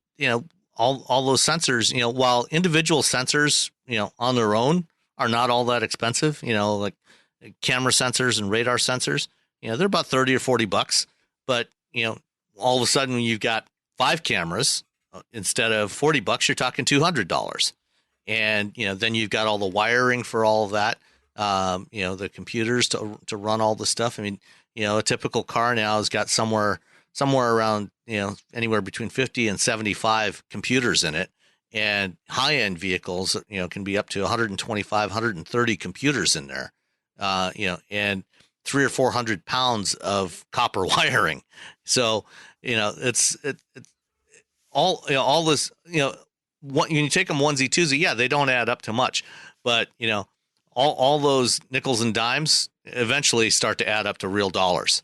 all those sensors. While individual sensors, on their own are not all that expensive. Like camera sensors and radar sensors. They're about $30 or $40, but all of a sudden when you've got 5 cameras instead of $40, you're talking $200. And, then you've got all the wiring for all of that, the computers to run all the stuff. A typical car now has got somewhere around, anywhere between 50 and 75 computers in it. And high-end vehicles, can be up to 125, 130 computers in there, and 300 or 400 pounds of copper wiring. So, it's all this, when you take them onesie twosie, yeah, they don't add up to much, but all those nickels and dimes eventually start to add up to real dollars.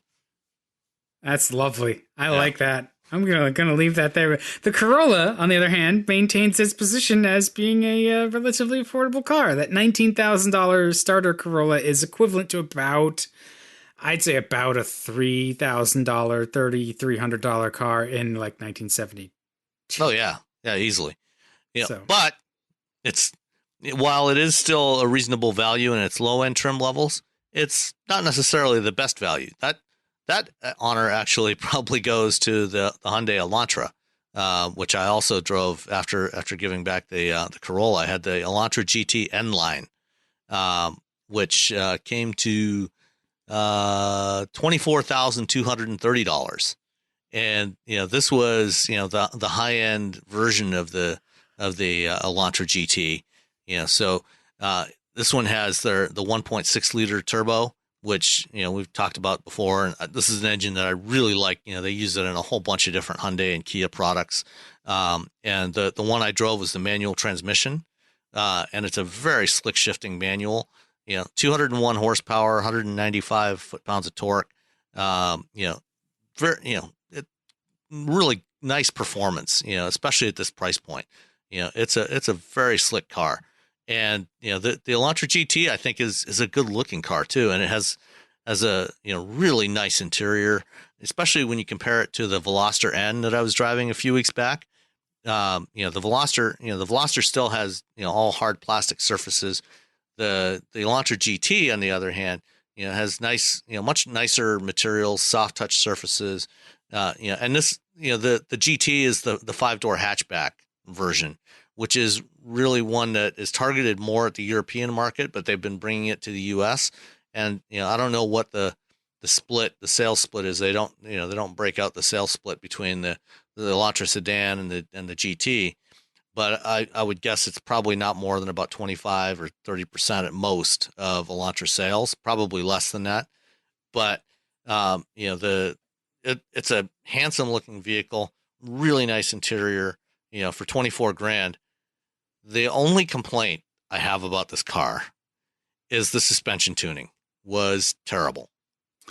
That's lovely. I like that. I'm gonna leave that there. The Corolla, on the other hand, maintains its position as being a relatively affordable car. That $19,000 starter Corolla is equivalent to I'd say about a $3,000, $3,300 car in like 1970. Oh yeah, easily. But while it is still a reasonable value in its low end trim levels, it's not necessarily the best value. That honor actually probably goes to the Hyundai Elantra, which I also drove after giving back the Corolla. I had the Elantra GT N line, which came to $24,230, and this was the high end version of the Elantra GT. So this one has the 1.6 liter turbo, which we've talked about before, and this is an engine that I really like. They use it in a whole bunch of different Hyundai and Kia products, and the one I drove was the manual transmission, and it's a very slick shifting manual. 201 horsepower, 195 foot-pounds of torque. Really nice performance. Especially at this price point. It's a very slick car. And the Elantra GT I think is a good looking car too, and it has a really nice interior, especially when you compare it to the Veloster N that I was driving a few weeks back. The Veloster still has all hard plastic surfaces. The Elantra GT on the other hand has nice much nicer materials, soft touch surfaces. And this the GT is the 5-door hatchback version, which is really one that is targeted more at the European market, but they've been bringing it to the U.S. And I don't know what the sales split is. They don't break out the sales split between the Elantra sedan and the GT, but I would guess it's probably not more than about 25 or 30% at most of Elantra sales, probably less than that. But it's a handsome looking vehicle, really nice interior. For $24,000. The only complaint I have about this car is the suspension tuning was terrible.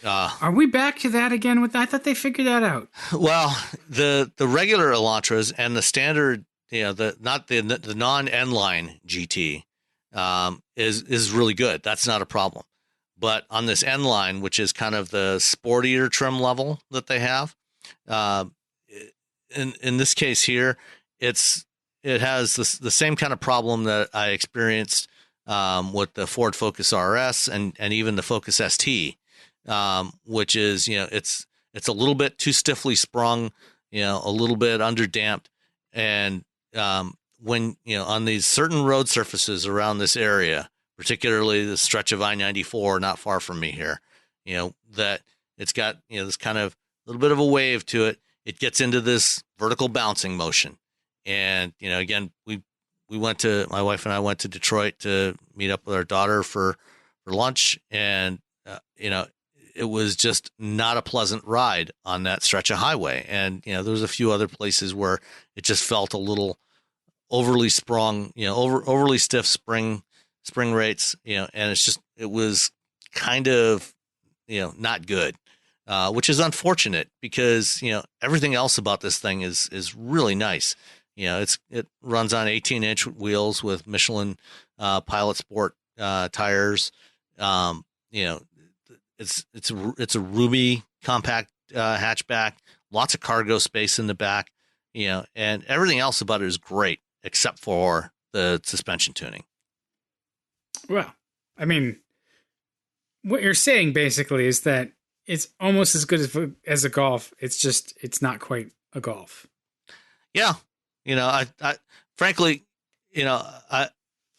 Are we back to that again? I thought they figured that out. Well, the regular Elantras and the standard, the non N-line GT, is really good. That's not a problem. But on this N-line, which is kind of the sportier trim level that they have, in this case here, it has the same kind of problem that I experienced with the Ford Focus RS and even the Focus ST, which is it's a little bit too stiffly sprung, a little bit underdamped, and when on these certain road surfaces around this area, particularly the stretch of I-94 not far from me here, that it's got this kind of little bit of a wave to it. It gets into this vertical bouncing motion. And, again, my wife and I went to Detroit to meet up with our daughter for lunch. And, it was just not a pleasant ride on that stretch of highway. And, there was a few other places where it just felt a little overly sprung, overly stiff spring rates, and it was kind of, not good. Which is unfortunate because, everything else about this thing is really nice. It runs on 18-inch wheels with Michelin Pilot Sport tires. It's a roomy compact hatchback, lots of cargo space in the back, and everything else about it is great except for the suspension tuning. Well, I mean, what you're saying basically is that it's almost as good as a Golf. It's not quite a Golf. Yeah. I frankly,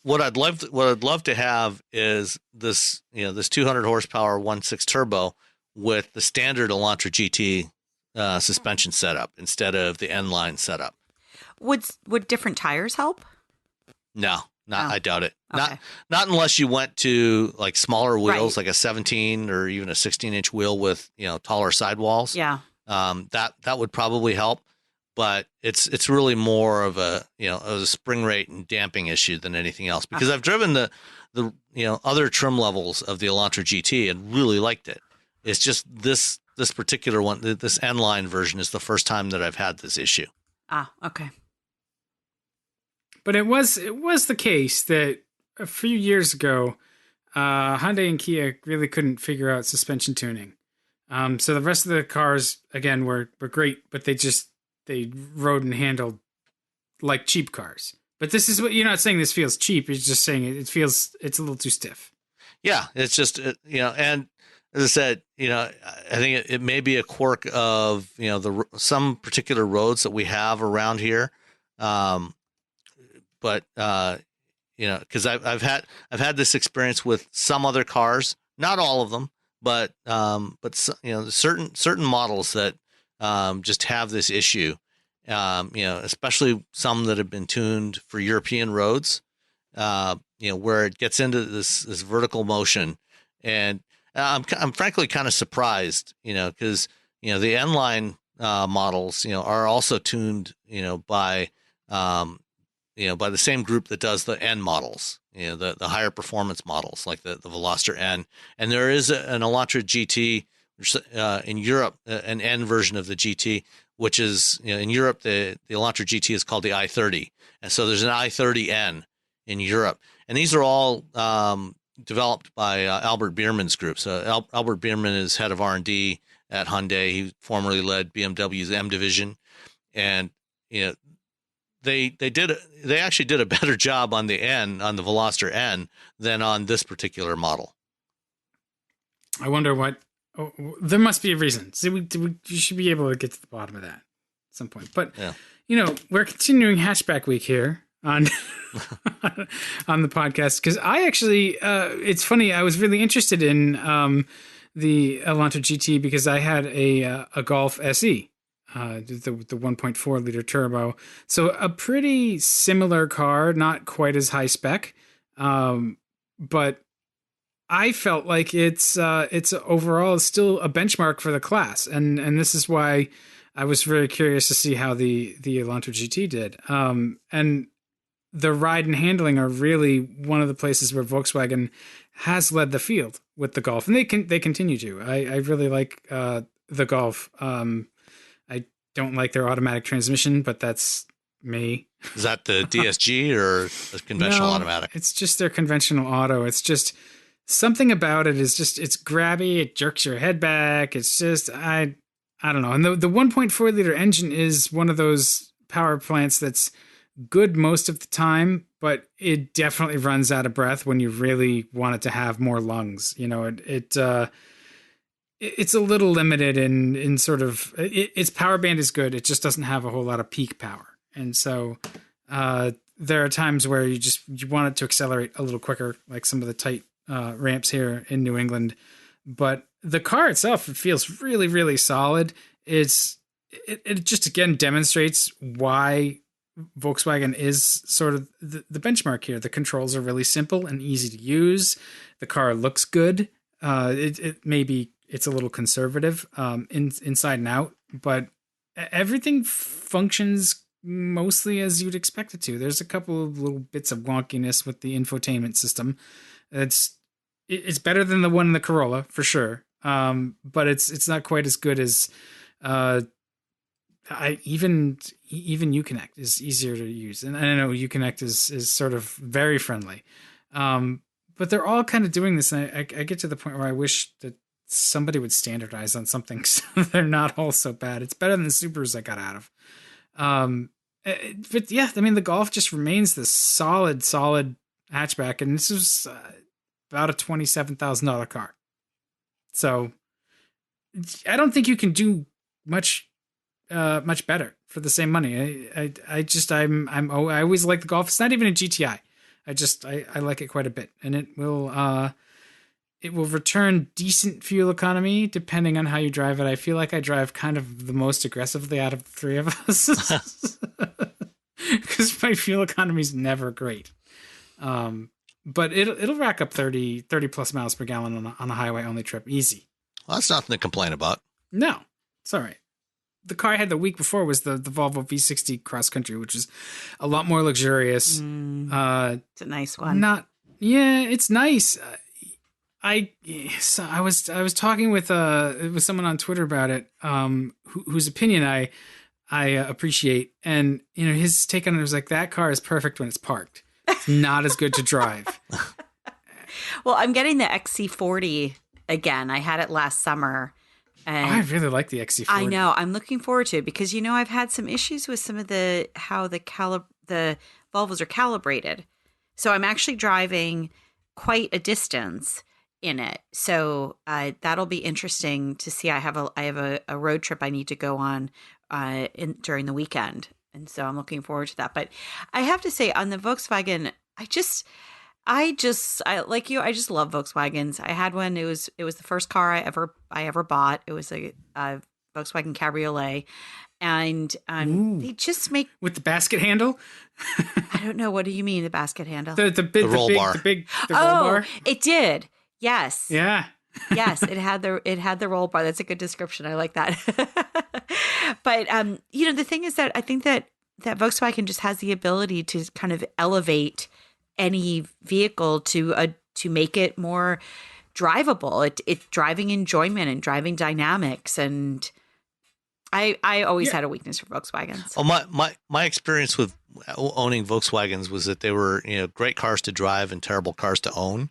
what I'd love to have is this 200 horsepower 1.6 turbo with the standard Elantra GT suspension setup instead of the N-line setup. Would different tires help? No. I doubt it. Okay. Not unless you went to like smaller wheels, right, like a 17 or even a 16-inch wheel with taller sidewalls. Yeah. That would probably help. but it's really more of a a spring rate and damping issue than anything else. Because I've driven the other trim levels of the Elantra GT and really liked it. It's just this particular one, this N line version, is the first time that I've had this issue. Okay. But it was the case that a few years ago, Hyundai and Kia really couldn't figure out suspension tuning. So the rest of the cars, again, were great, but they rode and handled like cheap cars. But this is what you're not saying. This feels cheap. You're just saying it's a little too stiff. Yeah, it's just and as I said, I think it may be a quirk of some particular roads that we have around here. But because I've had this experience with some other cars, not all of them, but certain models that just have this issue. Especially some that have been tuned for European roads. Where it gets into this vertical motion, and I'm frankly kind of surprised, because the N line models, are also tuned, by the same group that does the N models, the higher performance models like the Veloster N. And there is an Elantra GT in Europe, an N version of the GT, which is in Europe the Elantra GT is called the i30, and so there's an i30N in Europe, and these are all developed by Albert Biermann's group. So Albert Biermann is head of R&D at Hyundai. He formerly led BMW's M division, and they actually did a better job on the Veloster N than on this particular model. I wonder what. Oh, there must be a reason. So you should be able to get to the bottom of that at some point. But we're continuing Hatchback Week here on on the podcast, because I actually it's funny, I was really interested in the Elantra GT because I had a Golf SE, the 1.4 liter turbo, so a pretty similar car, not quite as high spec, but I felt like it's overall still a benchmark for the class, and this is why I was very curious to see how the Elantra GT did. And the ride and handling are really one of the places where Volkswagen has led the field with the Golf, and they continue to. I really like the Golf. I don't like their automatic transmission, but that's me. Is that the DSG or the conventional automatic? It's just their conventional auto. It's just something about it is just, it's grabby. It jerks your head back. It's just, I don't know. And the 1.4 liter engine is one of those power plants that's good most of the time, but it definitely runs out of breath when you really want it to have more lungs. It's a little limited in sort of, its power band is good. It just doesn't have a whole lot of peak power. And so there are times where you want it to accelerate a little quicker, like some of the tight ramps here in New England. But the car itself, it feels really, really solid. It just, again, demonstrates why Volkswagen is sort of the benchmark here. The controls are really simple and easy to use. The car looks good. It's a little conservative inside and out, but everything functions mostly as you'd expect it to. There's a couple of little bits of wonkiness with the infotainment system. It's better than the one in the Corolla for sure, but it's not quite as good as even Uconnect is easier to use, and I know Uconnect is sort of very friendly, but they're all kind of doing this, and I get to the point where I wish that somebody would standardize on something so they're not all so bad. It's better than the Subarus I got out of. But yeah, I mean, the Golf just remains this solid hatchback, and this is about a $27,000 car. So I don't think you can do much better for the same money. I always like the Golf. It's not even a GTI. I like it quite a bit, and it will return decent fuel economy depending on how you drive it. I feel like I drive kind of the most aggressively out of the three of us because my fuel economy is never great. But it'll rack up 30 plus miles per gallon on a highway only trip. Easy. Well, that's nothing to complain about. No, it's all right. the car I had the week before was the Volvo V60 Cross Country, which is a lot more luxurious. It's a nice one. It's nice. I was talking with someone on Twitter about it, whose opinion I appreciate, and his take on it was like, that car is perfect when it's parked. It's not as good to drive. Well, I'm getting the XC40 again. I had it last summer. And I really like the XC40. I know. I'm looking forward to it because I've had some issues with some of how the Volvos are calibrated. So I'm actually driving quite a distance in it. So that'll be interesting to see. I have a road trip I need to go on during the weekend. And so I'm looking forward to that. But I have to say, on the Volkswagen, I like you. I just love Volkswagens. I had one. It was the first car I ever bought. It was a Volkswagen Cabriolet, and they just make with the basket handle. I don't know. What do you mean, the basket handle? The roll bar. The roll bar. It did. Yes. Yeah. Yes, it had the roll bar. That's a good description. I like that. But the thing is that I think that Volkswagen just has the ability to kind of elevate any vehicle to make it more drivable. It's driving enjoyment and driving dynamics, and I always had a weakness for Volkswagens. Well, my experience with owning Volkswagens was that they were great cars to drive and terrible cars to own.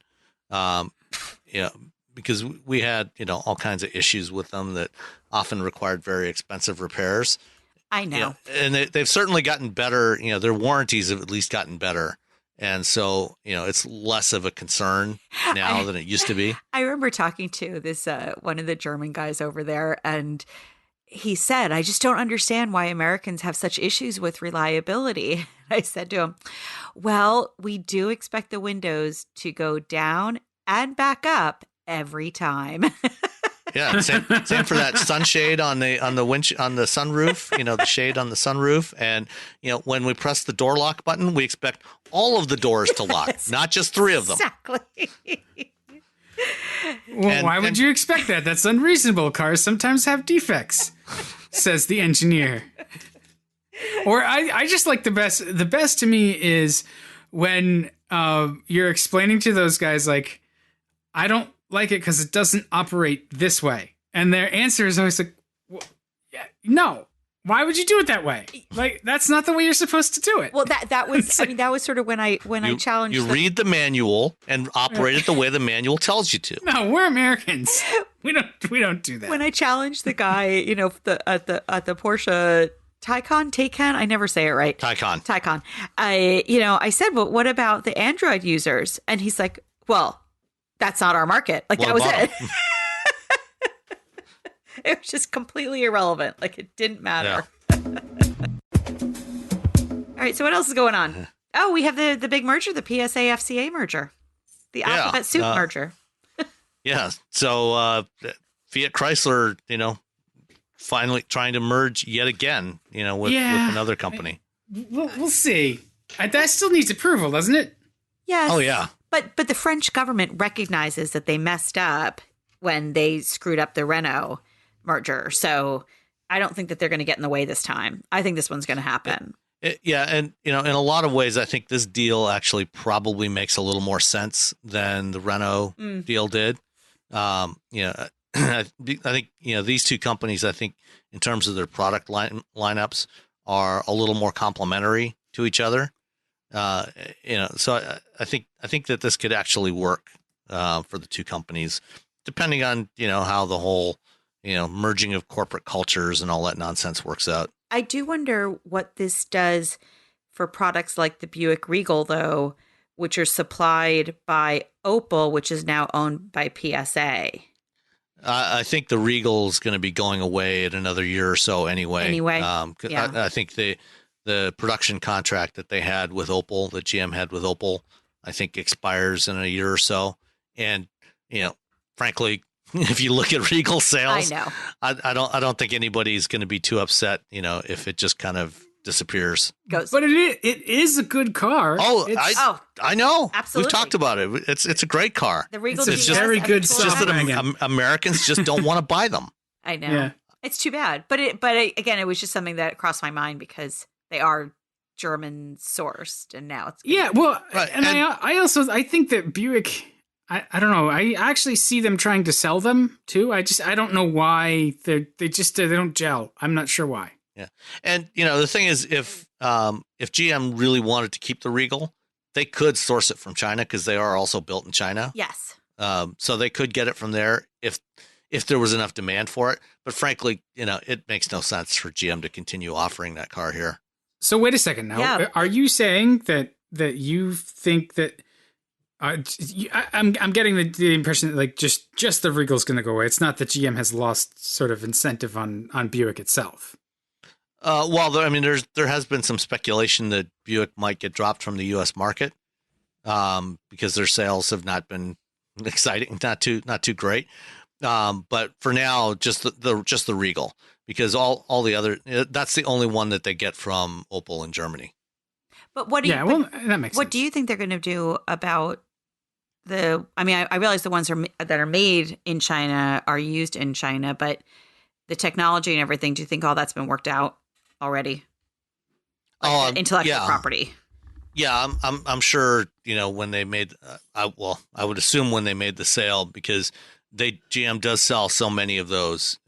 Because we had all kinds of issues with them that often required very expensive repairs. I know, and they've certainly gotten better. Their warranties have at least gotten better. And so, it's less of a concern now than it used to be. I remember talking to this one of the German guys over there, and he said, I just don't understand why Americans have such issues with reliability. I said to him, well, we do expect the windows to go down and back up every time. Yeah, same for that sunshade on the sunroof, the shade on the sunroof. And, when we press the door lock button, we expect all of the doors to lock, not just 3 of them. Exactly. Well, why would you expect that? That's unreasonable. Cars sometimes have defects, says the engineer. Or I just like the best to me is when you're explaining to those guys, like, I don't like it because it doesn't operate this way. And their answer is always like, well, yeah, no. Why would you do it that way? Like, that's not the way you're supposed to do it. Well, that was that was sort of when I challenged. You read the manual and operate it the way the manual tells you to. No, we're Americans. We don't do that. When I challenged the guy, at the Porsche Taycan, I never say it right. Taycan. I said, well, what about the Android users? And he's like, well, that's not our market. Like, that was it. It was just completely irrelevant. Like, it didn't matter. Yeah. All right. So what else is going on? Oh, we have the big merger, the PSA FCA merger, the Alphabet Soup merger. Yeah. So Fiat Chrysler, finally trying to merge yet again, with another company. We'll see. That still needs approval, doesn't it? Yes. Oh, yeah. But the French government recognizes that they messed up when they screwed up the Renault merger. So I don't think that they're going to get in the way this time. I think this one's going to happen. Yeah. And, in a lot of ways, I think this deal actually probably makes a little more sense than the Renault deal did. I think, these two companies, I think in terms of their product lineups are a little more complementary to each other. So I think that this could actually work for the two companies, depending on, how the whole, merging of corporate cultures and all that nonsense works out. I do wonder what this does for products like the Buick Regal, though, which are supplied by Opel, which is now owned by PSA. I think the Regal is going to be going away in another year or so anyway. Yeah. I think the production contract that they had with Opel, that GM had with Opel, I think expires in a year or so. And, frankly, if you look at Regal sales, I don't think anybody's going to be too upset, if it just kind of disappears. But it is a good car. I know. Absolutely. We've talked about it. It's a great car. The Regal it's just very good. It's just that Americans just don't want to buy them. I know. Yeah. It's too bad. Again, it was just something that crossed my mind because they are German sourced, and now it's right. And I think that Buick. I don't know. I actually see them trying to sell them too. I don't know why they don't gel. I'm not sure why. Yeah, and the thing is, if GM really wanted to keep the Regal, they could source it from China because they are also built in China. Yes. So they could get it from there if there was enough demand for it. But frankly, it makes no sense for GM to continue offering that car here. So wait a second now. Yeah. Are you saying that you think that? I'm getting the impression that like just the Regal's going to go away. It's not that GM has lost sort of incentive on Buick itself. Well, I mean, there has been some speculation that Buick might get dropped from the U.S. market because their sales have not been exciting, not too great. But for now, just the Regal, because all the other, that's the only one that they get from Opel in Germany. But what do that makes sense. What do you think they're going to do about I realize the ones that are made in China are used in China, but the technology and everything, do you think all that's been worked out already? Like intellectual property. Yeah, I'm sure, when they made, I would assume when they made the sale, because GM does sell so many of those,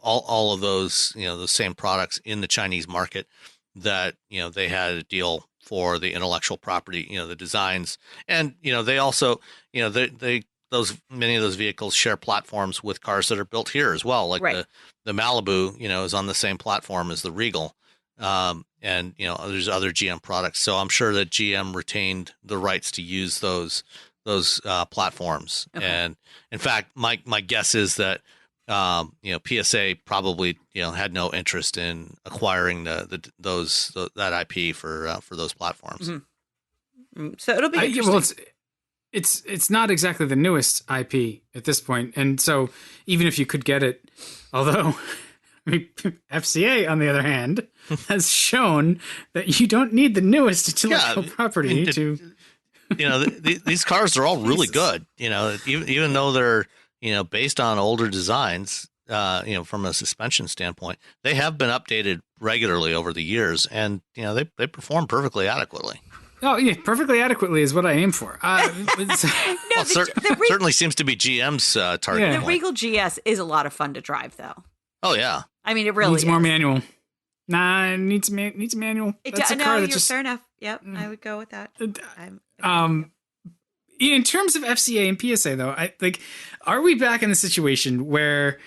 all of those, the same products in the Chinese market that, they had a deal for the intellectual property, the designs. And, they also, many of those vehicles share platforms with cars that are built here as well. Like right. the Malibu, is on the same platform as the Regal. And, there's other GM products. So I'm sure that GM retained the rights to use those platforms. Okay. And in fact, my guess is that, PSA probably, had no interest in acquiring that IP for those platforms. Mm-hmm. So it'll be interesting. Well, it's not exactly the newest IP at this point, and so even if you could get it, although FCA on the other hand has shown that you don't need the newest intellectual property to. These cars are all really good. Even though they're based on older designs, from a suspension standpoint, they have been updated regularly over the years, and they perform perfectly adequately. Oh yeah, perfectly adequately is what I aim for. Certainly seems to be GM's target. Yeah. The Regal GS is a lot of fun to drive, though. Oh yeah, I mean it really needs more manual. Nah, it needs manual. That's a car that fair enough. Yep, I would go with that. In terms of FCA and PSA, though, are we back in the situation where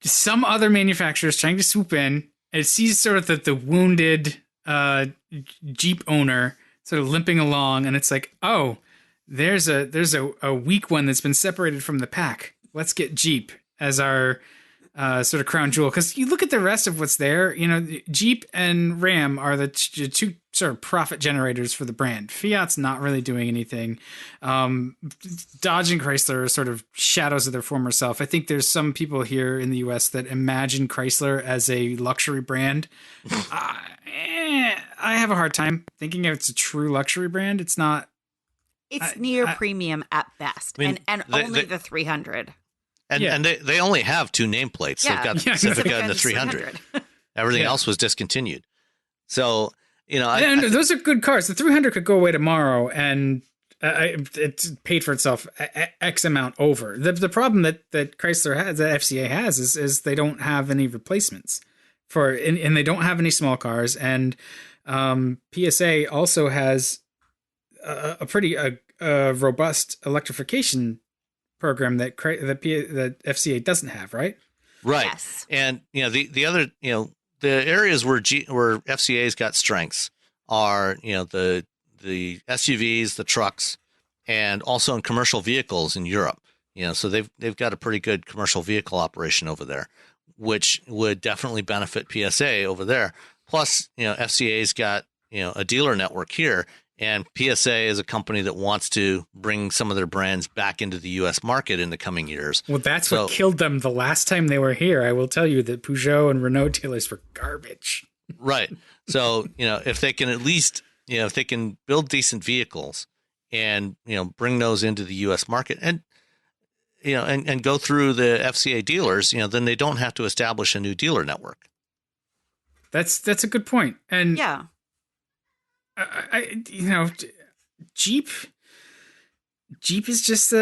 some other manufacturer is trying to swoop in and sees sort of the wounded Jeep owner sort of limping along, and it's like, oh, there's a weak one that's been separated from the pack. Let's get Jeep as our sort of crown jewel, because you look at the rest of what's there. Jeep and Ram are the two sort of profit generators for the brand. Fiat's not really doing anything. Dodge and Chrysler are sort of shadows of their former self. I think there's some people here in the US that imagine Chrysler as a luxury brand. I have a hard time thinking if it's a true luxury brand. It's not. It's near premium at best, and only the 300. And they only have two nameplates. Yeah. They've got the Pacifica and the 300. Everything else was discontinued. So, those are good cars. The 300 could go away tomorrow, and it's paid for itself X amount over. The problem that Chrysler has, that FCA has, is they don't have any replacements and they don't have any small cars. And PSA also has a pretty robust electrification program that FCA doesn't have, right? Right. Yes. And the other the areas where FCA's got strengths are the SUVs, the trucks, and also in commercial vehicles in Europe. So they've got a pretty good commercial vehicle operation over there, which would definitely benefit PSA over there. Plus, FCA's got a dealer network here. And PSA is a company that wants to bring some of their brands back into the U.S. market in the coming years. Well, that's what killed them the last time they were here. I will tell you that Peugeot and Renault dealers were garbage. Right. So, if they can at least, if they can build decent vehicles and, bring those into the U.S. market. And and go through the FCA dealers, then they don't have to establish a new dealer network. That's a good point. And yeah, Jeep is just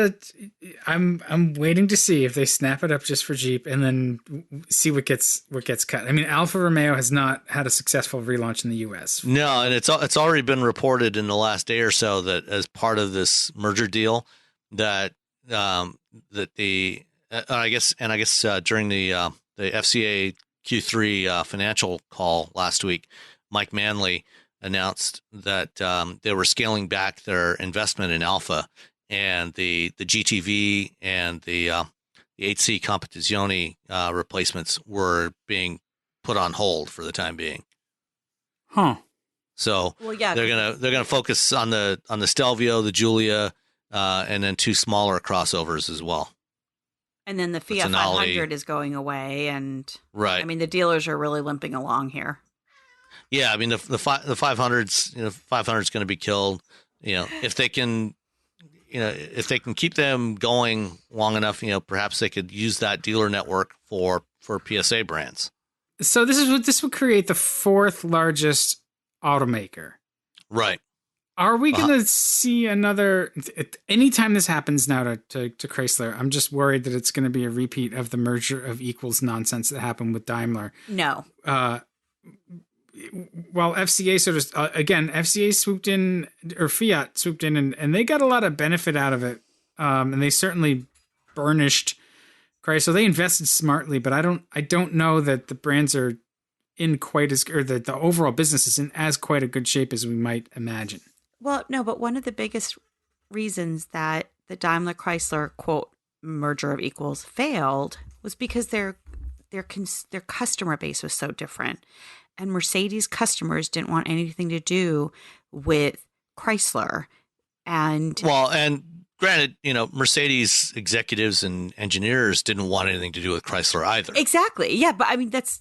I'm waiting to see if they snap it up just for Jeep and then see what gets cut. I mean, Alfa Romeo has not had a successful relaunch in the US. No, and it's already been reported in the last day or so that as part of this merger deal that I guess during the FCA Q3 financial call last week, Mike Manley announced that they were scaling back their investment in Alfa, and the GTV and the 8C Competizione replacements were being put on hold for the time being. Huh. So they're gonna focus on the Stelvio, the Giulia, and then 2 smaller crossovers as well. And then the Fiat 500 is going away, and right. I mean, the dealers are really limping along here. Yeah, I mean the 500's 500's going to be killed. If they can keep them going long enough, perhaps they could use that dealer network for PSA brands. So this would create the 4th largest automaker. Right. Are we going to see another? Anytime this happens now to Chrysler, I'm just worried that it's going to be a repeat of the merger of equals nonsense that happened with Daimler. No. Well, FCA sort of FCA swooped in, or Fiat swooped in, and they got a lot of benefit out of it, and they certainly burnished Chrysler. They invested smartly, but I don't know that the brands are in quite as, or the overall business is in as quite a good shape as we might imagine. Well, no, but one of the biggest reasons that the Daimler Chrysler quote merger of equals failed was because their customer base was so different. And Mercedes customers didn't want anything to do with Chrysler. And granted, Mercedes executives and engineers didn't want anything to do with Chrysler either. Exactly. Yeah, but I mean, it's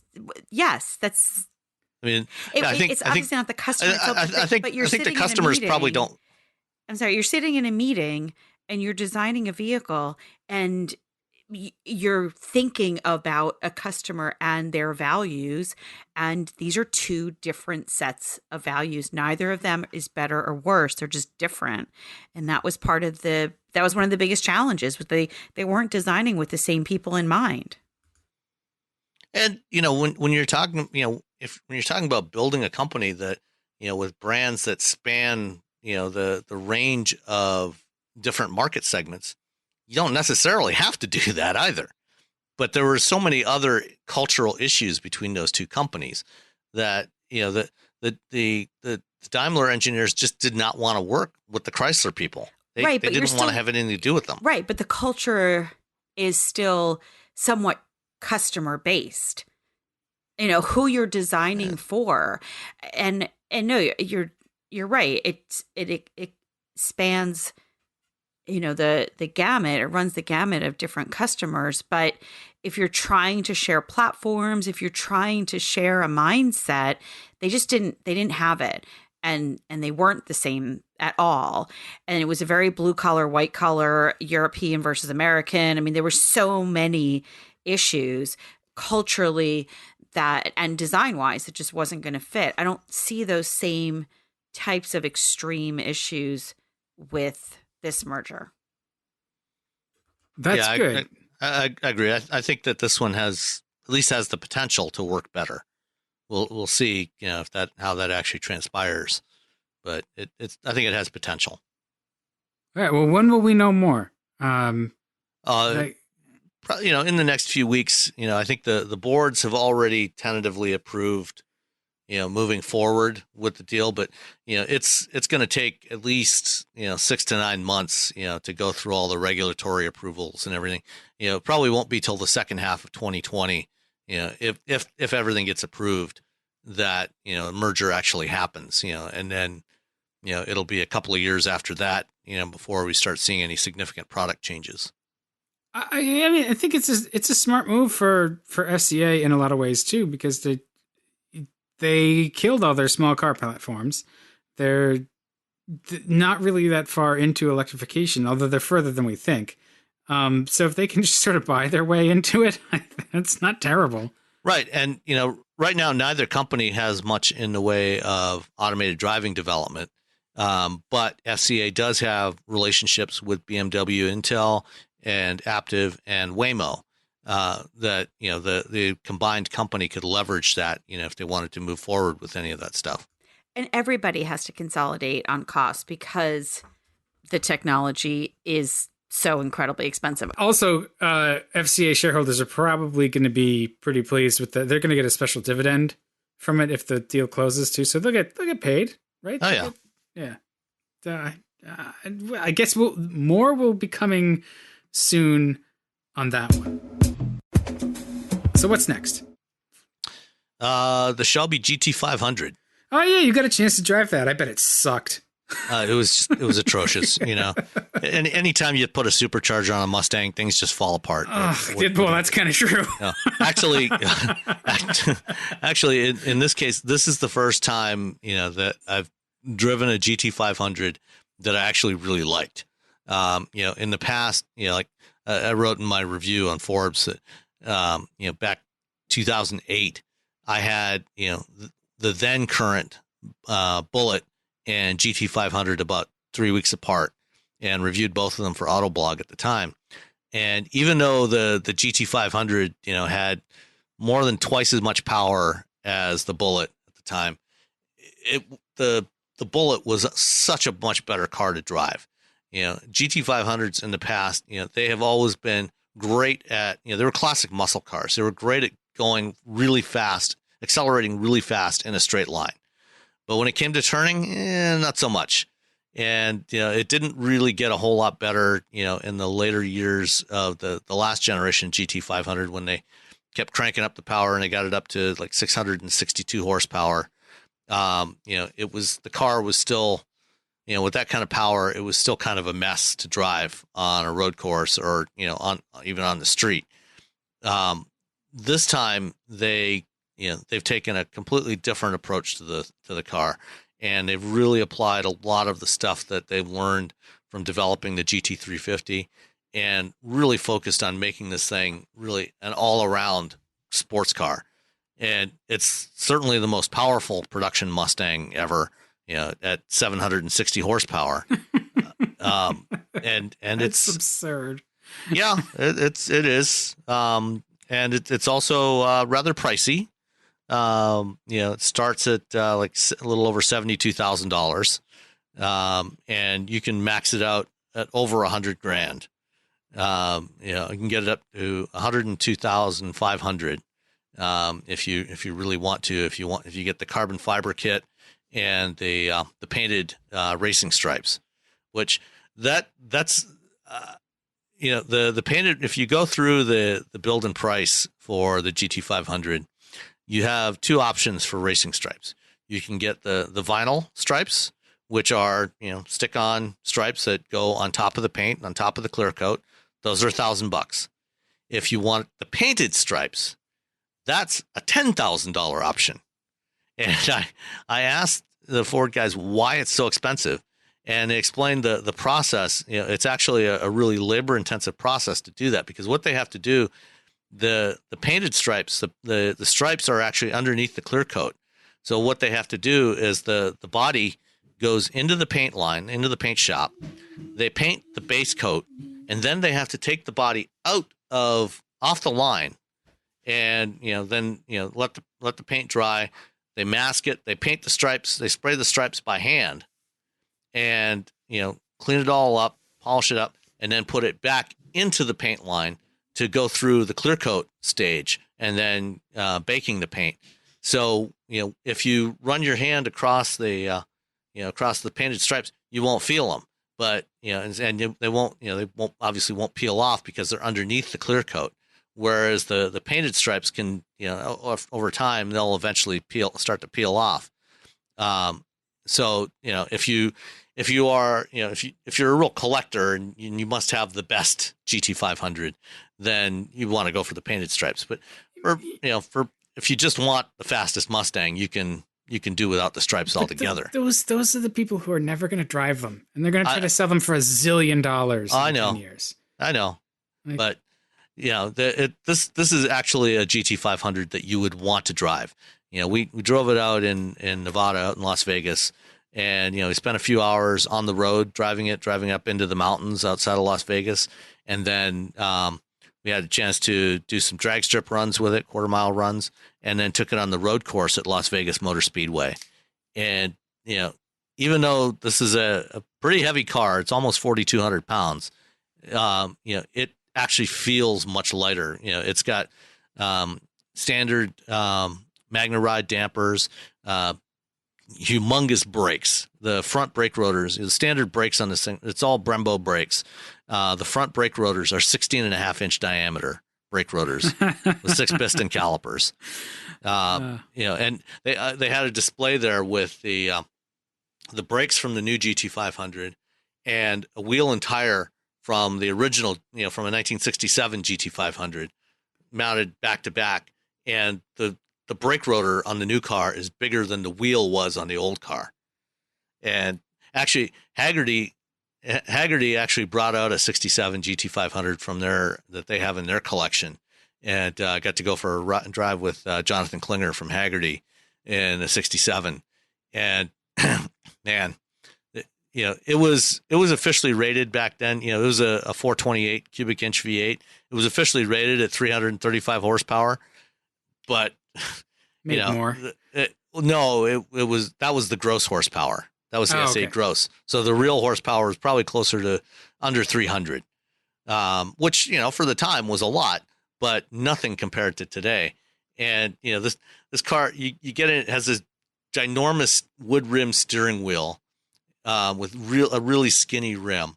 obviously not the customer. I think the customers probably don't. I'm sorry. You're sitting in a meeting and you're designing a vehicle and you're thinking about a customer and their values. And these are 2 different sets of values. Neither of them is better or worse. They're just different. And that was one of the biggest challenges. They weren't designing with the same people in mind. And, when you're talking, when you're talking about building a company that, with brands that span, the range of different market segments, you don't necessarily have to do that either. But there were so many other cultural issues between those 2 companies that, the Daimler engineers just did not want to work with the Chrysler people. They didn't want to have anything to do with them. Right. But the culture is still somewhat customer based. Who you're designing for. And no, you're right. It spans, the gamut. It runs the gamut of different customers. But if you're trying to share platforms, if you're trying to share a mindset, they didn't have it. And they weren't the same at all. And it was a very blue collar, white collar, European versus American. I mean, there were so many issues culturally and design wise, it just wasn't going to fit. I don't see those same types of extreme issues with this merger. That's good. I agree. I think that this one has the potential to work better. We'll see, how that actually transpires, but I think it has potential. All right. Well, when will we know more? In the next few weeks, I think the boards have already tentatively approved, moving forward with the deal, but it's going to take at least 6 to 9 months, to go through all the regulatory approvals and everything. Probably won't be till the second half of 2020, if everything gets approved, that merger actually happens, and then it'll be a couple of years after that, before we start seeing any significant product changes. I mean, I think it's a smart move for FCA in a lot of ways too, because they killed all their small car platforms. They're not really that far into electrification, although they're further than we think. So if they can just sort of buy their way into it, that's not terrible. Right. And, right now, neither company has much in the way of automated driving development. But FCA does have relationships with BMW, Intel, and Aptiv and Waymo that, the combined company could leverage that, if they wanted to move forward with any of that stuff. And everybody has to consolidate on cost because the technology is so incredibly expensive. Also, FCA shareholders are probably going to be pretty pleased with that. They're going to get a special dividend from it if the deal closes too. So they'll get paid, right? Oh yeah, yeah. I guess more will be coming soon on that one. So what's next? The Shelby GT500. Oh yeah, you got a chance to drive that. I bet it sucked. It was atrocious, And anytime you put a supercharger on a Mustang, things just fall apart. Well, that's kind of true. Actually, in this case, this is the first time that I've driven a GT500 that I actually really liked. In the past, like I wrote in my review on Forbes that back 2008, I had the then current Bullet and GT500 about 3 weeks apart, and reviewed both of them for Autoblog at the time. And even though the GT500 had more than twice as much power as the Bullet at the time, the Bullet was such a much better car to drive. GT500s in the past, they have always been great at, they were classic muscle cars. They were great at going really fast, accelerating really fast in a straight line. But when it came to turning, not so much. And, it didn't really get a whole lot better, in the later years of the last generation GT500 when they kept cranking up the power and they got it up to like 662 horsepower. The car was still, with that kind of power, it was still kind of a mess to drive on a road course or, even on the street. This time they've taken a completely different approach to the car, and they've really applied a lot of the stuff that they've learned from developing the GT350 and really focused on making this thing really an all-around sports car. And it's certainly the most powerful production Mustang ever, at 760 horsepower. And it's absurd. Yeah, it is. And it's also rather pricey. It starts at like a little over $72,000, and you can max it out at over $100,000. You can get it up to $102,500 if you really want to. If you get the carbon fiber kit and the painted racing stripes, which that's the painted. If you go through the build and price for the GT500. You have two options for racing stripes. You can get the vinyl stripes, which are, stick-on stripes that go on top of the paint, on top of the clear coat. Those are $1,000. If you want the painted stripes, that's a $10,000 option. And I asked the Ford guys why it's so expensive, and they explained the process. It's actually a really labor-intensive process to do that, because what they have to do, the painted stripes, the stripes are actually underneath the clear coat. So what they have to do is the body goes into the paint line, into the paint shop. They paint the base coat, and then they have to take the body off the line, and then let the paint dry. They mask it. They paint the stripes. They spray the stripes by hand, and clean it all up, polish it up, and then put it back into the paint line to go through the clear coat stage, and then baking the paint. So if you run your hand across the painted stripes, you won't feel them, but they won't obviously won't peel off because they're underneath the clear coat. Whereas the painted stripes can over time they'll eventually start to peel off. So if you're a real collector and you must have the best GT500, then you want to go for the painted stripes. But if you just want the fastest Mustang, you can do without the stripes altogether. Those are the people who are never going to drive them, and they're going to try to sell them for $1 zillion. I know. 10 years. I know. But this is actually a GT500 that you would want to drive. We drove it out in Nevada, out in Las Vegas, and we spent a few hours on the road driving up into the mountains outside of Las Vegas, and then we had a chance to do some drag strip runs with it, quarter-mile runs, and then took it on the road course at Las Vegas Motor Speedway. And even though this is a pretty heavy car, it's almost 4,200 pounds. It actually feels much lighter. It's got standard Magna Ride dampers, humongous brakes. The front brake rotors, the standard brakes on this thing, it's all Brembo brakes. The front brake rotors are 16.5-inch diameter brake rotors with 6 piston calipers. And they had a display there with the brakes from the new GT500 and a wheel and tire from the original, from a 1967 GT500 mounted back to back. And the brake rotor on the new car is bigger than the wheel was on the old car. And actually Haggerty actually brought out a 67 GT500 from that they have in their collection. And got to go for a run and drive with Jonathan Klinger from Haggerty in a 67. And man, it was officially rated back then. It was a 428 cubic inch V8. It was officially rated at 335 horsepower, but more. That was the gross horsepower. That was the S8 gross. So the real horsepower was probably closer to under 300, which for the time was a lot, but nothing compared to today. And this car, you get it has this ginormous wood rim steering wheel. With a really skinny rim,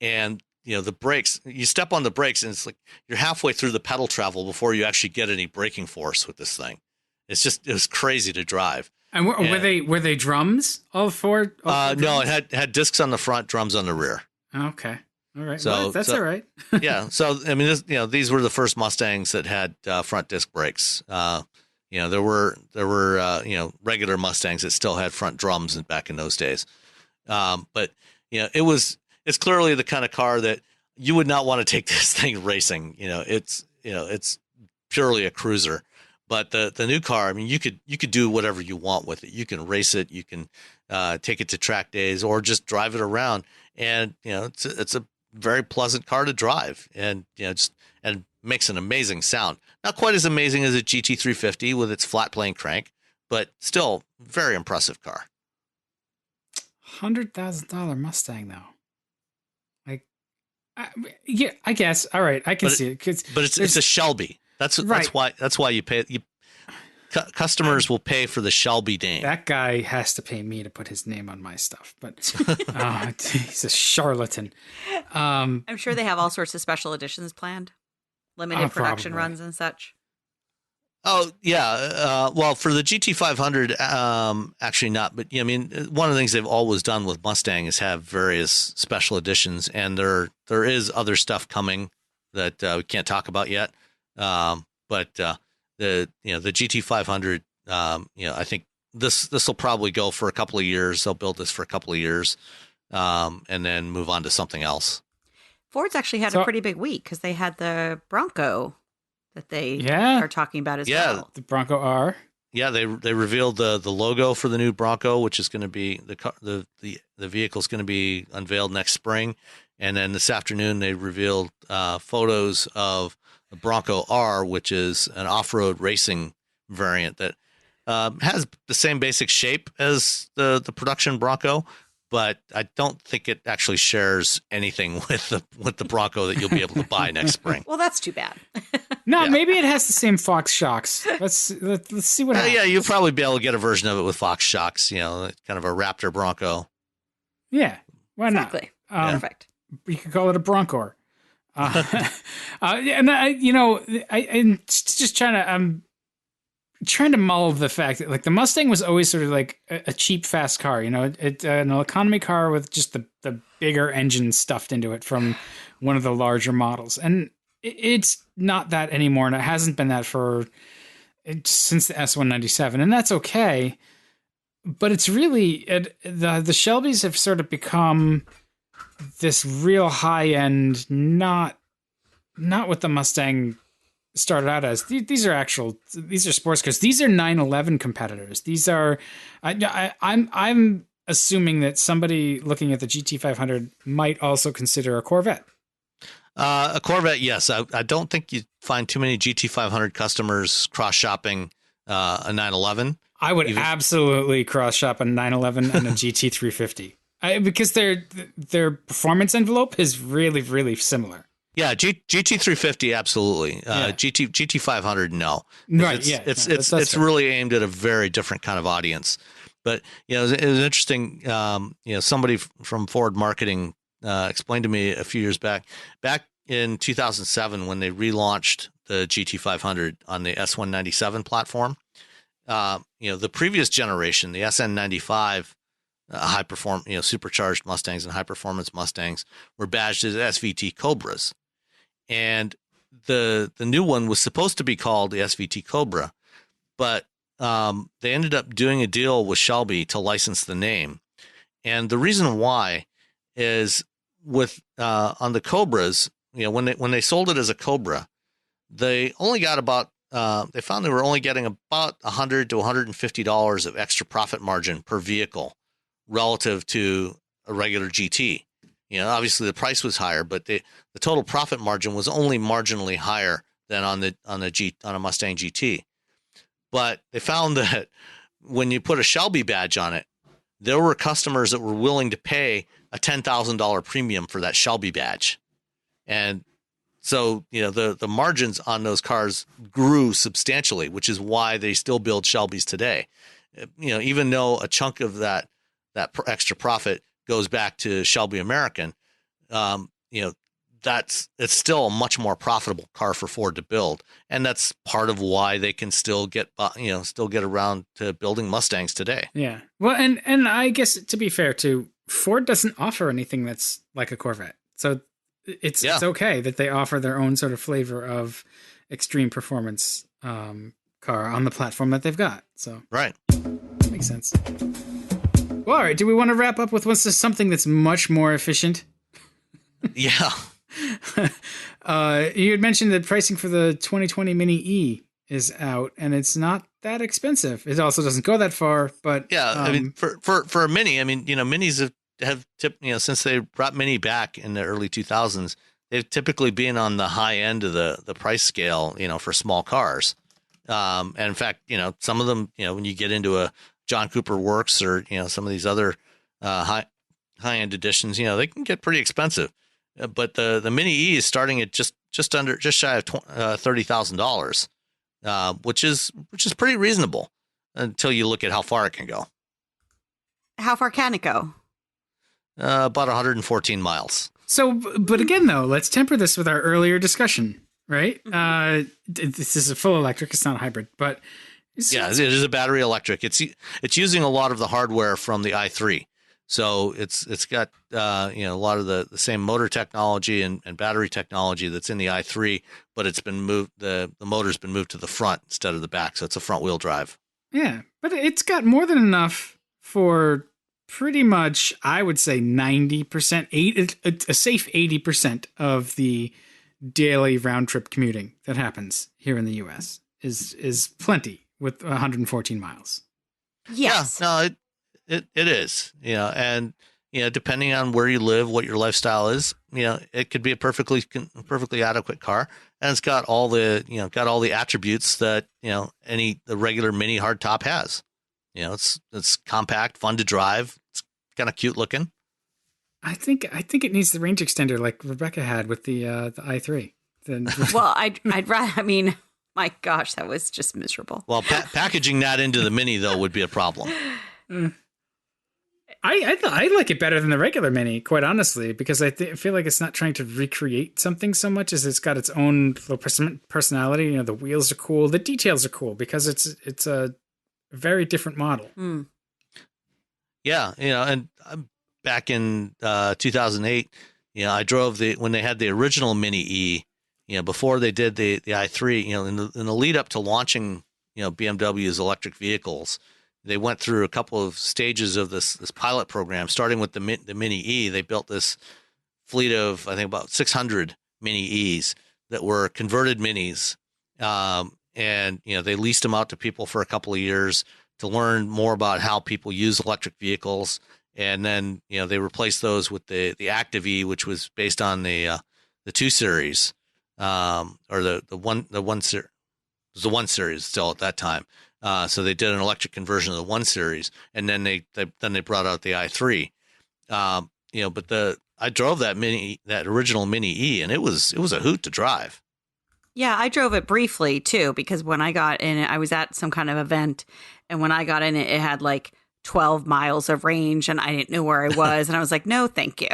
and the brakes. You step on the brakes, and it's like you're halfway through the pedal travel before you actually get any braking force with this thing. It was crazy to drive. And were they drums? All four? No, it had discs on the front, drums on the rear. Okay, all right. So that's all right. Yeah. So I mean, these were the first Mustangs that had front disc brakes. There were regular Mustangs that still had front drums back in those days. But it's clearly the kind of car that you would not want to take this thing racing. It's purely a cruiser, but the new car, I mean, you could do whatever you want with it. You can race it, you can, take it to track days or just drive it around. And, it's a very pleasant car to drive and, and makes an amazing sound. Not quite as amazing as a GT350 with its flat plane crank, but still very impressive car. $100,000 Mustang, though. I guess. All right, I can see it. But it's a Shelby. That's why you pay. Customers will pay for the Shelby name. That guy has to pay me to put his name on my stuff, but he's a charlatan. I'm sure they have all sorts of special editions planned, limited production runs and such. Oh yeah, well for the GT500, actually not. But I mean, one of the things they've always done with Mustang is have various special editions, and there is other stuff coming that we can't talk about yet. But the GT500, I think this will probably go for a couple of years. They'll build this for a couple of years, and then move on to something else. Ford's actually had a pretty big week because they had the Bronco that they are talking about as well. The Bronco R. Yeah, they revealed the logo for the new Bronco, which is going to be the vehicle is going to be unveiled next spring, and then this afternoon they revealed photos of the Bronco R, which is an off-road racing variant that has the same basic shape as the production Bronco, but I don't think it actually shares anything with the Bronco that you'll be able to buy next spring. Well, that's too bad. No, maybe it has the same Fox shocks. Let's see what happens. Yeah, you'll probably be able to get a version of it with Fox shocks, kind of a Raptor Bronco. Yeah, why not? Exactly. Perfect. You could call it a Bronco. And I'm just trying to mull the fact that like the Mustang was always sort of like a cheap, fast car. It's an economy car with just the bigger engine stuffed into it from one of the larger models, and it's not that anymore, and it hasn't been that since the S197, and that's okay. But it's really the Shelbys have sort of become this real high end, not not what the Mustang started out as. These are sports cars. These are 911 competitors. These are, I'm assuming that somebody looking at the GT500 might also consider a Corvette. A Corvette, yes. I don't think you find too many GT500 customers cross-shopping a 911. I would absolutely cross-shop a 911 and a GT350 because their performance envelope is really, really similar. Yeah, GT350, absolutely. GT500, no. Right, It's really aimed at a very different kind of audience. But, it was interesting, somebody from Ford marketing explained to me a few years back in 2007 when they relaunched the GT500 on the S197 platform. The previous generation, the SN95 high perform, supercharged Mustangs and high performance Mustangs were badged as SVT Cobras, and the new one was supposed to be called the SVT Cobra, but they ended up doing a deal with Shelby to license the name, and the reason why is with on the Cobras, when they sold it as a Cobra, they only got about they found they were only getting about $100 to $150 of extra profit margin per vehicle relative to a regular GT. Obviously the price was higher, but the total profit margin was only marginally higher than on a Mustang GT. But they found that when you put a Shelby badge on it, there were customers that were willing to pay a $10,000 premium for that Shelby badge. And so, the margins on those cars grew substantially, which is why they still build Shelbys today. Even though a chunk of that extra profit goes back to Shelby American, it's still a much more profitable car for Ford to build. And that's part of why they can still get around to building Mustangs today. Yeah. Well, and I guess to be fair too, Ford doesn't offer anything that's like a Corvette. So it's okay that they offer their own sort of flavor of extreme performance car on the platform that they've got. So right, that makes sense. Well, all right. Do we want to wrap up with something that's much more efficient? Yeah. You had mentioned that pricing for the 2020 Mini E is out, and it's not that expensive. It also doesn't go that far, but yeah. For a Mini, Minis have since they brought Mini back in the early 2000s, they've typically been on the high end of the price scale, for small cars. And in fact, some of them, when you get into a John Cooper Works or, some of these other high end editions, they can get pretty expensive. But the Mini E is starting at just shy of $30,000, which is pretty reasonable until you look at how far it can go. How far can it go? About 114 miles. So, but again, though, let's temper this with our earlier discussion, right? This is a full electric; it's not a hybrid, but it is a battery electric. It's using a lot of the hardware from the i3, so it's got a lot of the same motor technology and battery technology that's in the i3, but it's been moved. The motor's been moved to the front instead of the back, so it's a front wheel drive. Yeah, but it's got more than enough for pretty much, I would say 90%, a safe 80% of the daily round trip commuting that happens here in the U.S. is plenty with 114 miles. Yes. Yeah, no, it is, and depending on where you live, what your lifestyle is, it could be a perfectly adequate car, and it's got all the attributes that the regular Mini hardtop has. It's compact, fun to drive. It's kind of cute looking. I think it needs the range extender like Rebecca had with the i3. Well, I'd rather. I mean, my gosh, that was just miserable. Well, packaging that into the Mini though would be a problem. I like it better than the regular Mini, quite honestly, because I feel like it's not trying to recreate something so much as it's got its own little personality. The wheels are cool, the details are cool because it's a very different model. Yeah, and back in 2008, I drove when they had the original Mini E, before they did the i3, in the lead up to launching, BMW's electric vehicles, they went through a couple of stages of this pilot program, starting with the Mini E. They built this fleet of, I think, about 600 Mini E's that were converted minis. And, they leased them out to people for a couple of years to learn more about how people use electric vehicles. And then, they replaced those with the Active E, which was based on the 2 Series, or the 1 Series. It was the 1 Series still at that time. So they did an electric conversion of the 1 Series, and then they brought out the i3. But I drove that original Mini E, and it was a hoot to drive. Yeah, I drove it briefly too, because when I got in it, I was at some kind of event, and when I got in it, it had like 12 miles of range, and I didn't know where I was, and I was like, no, thank you.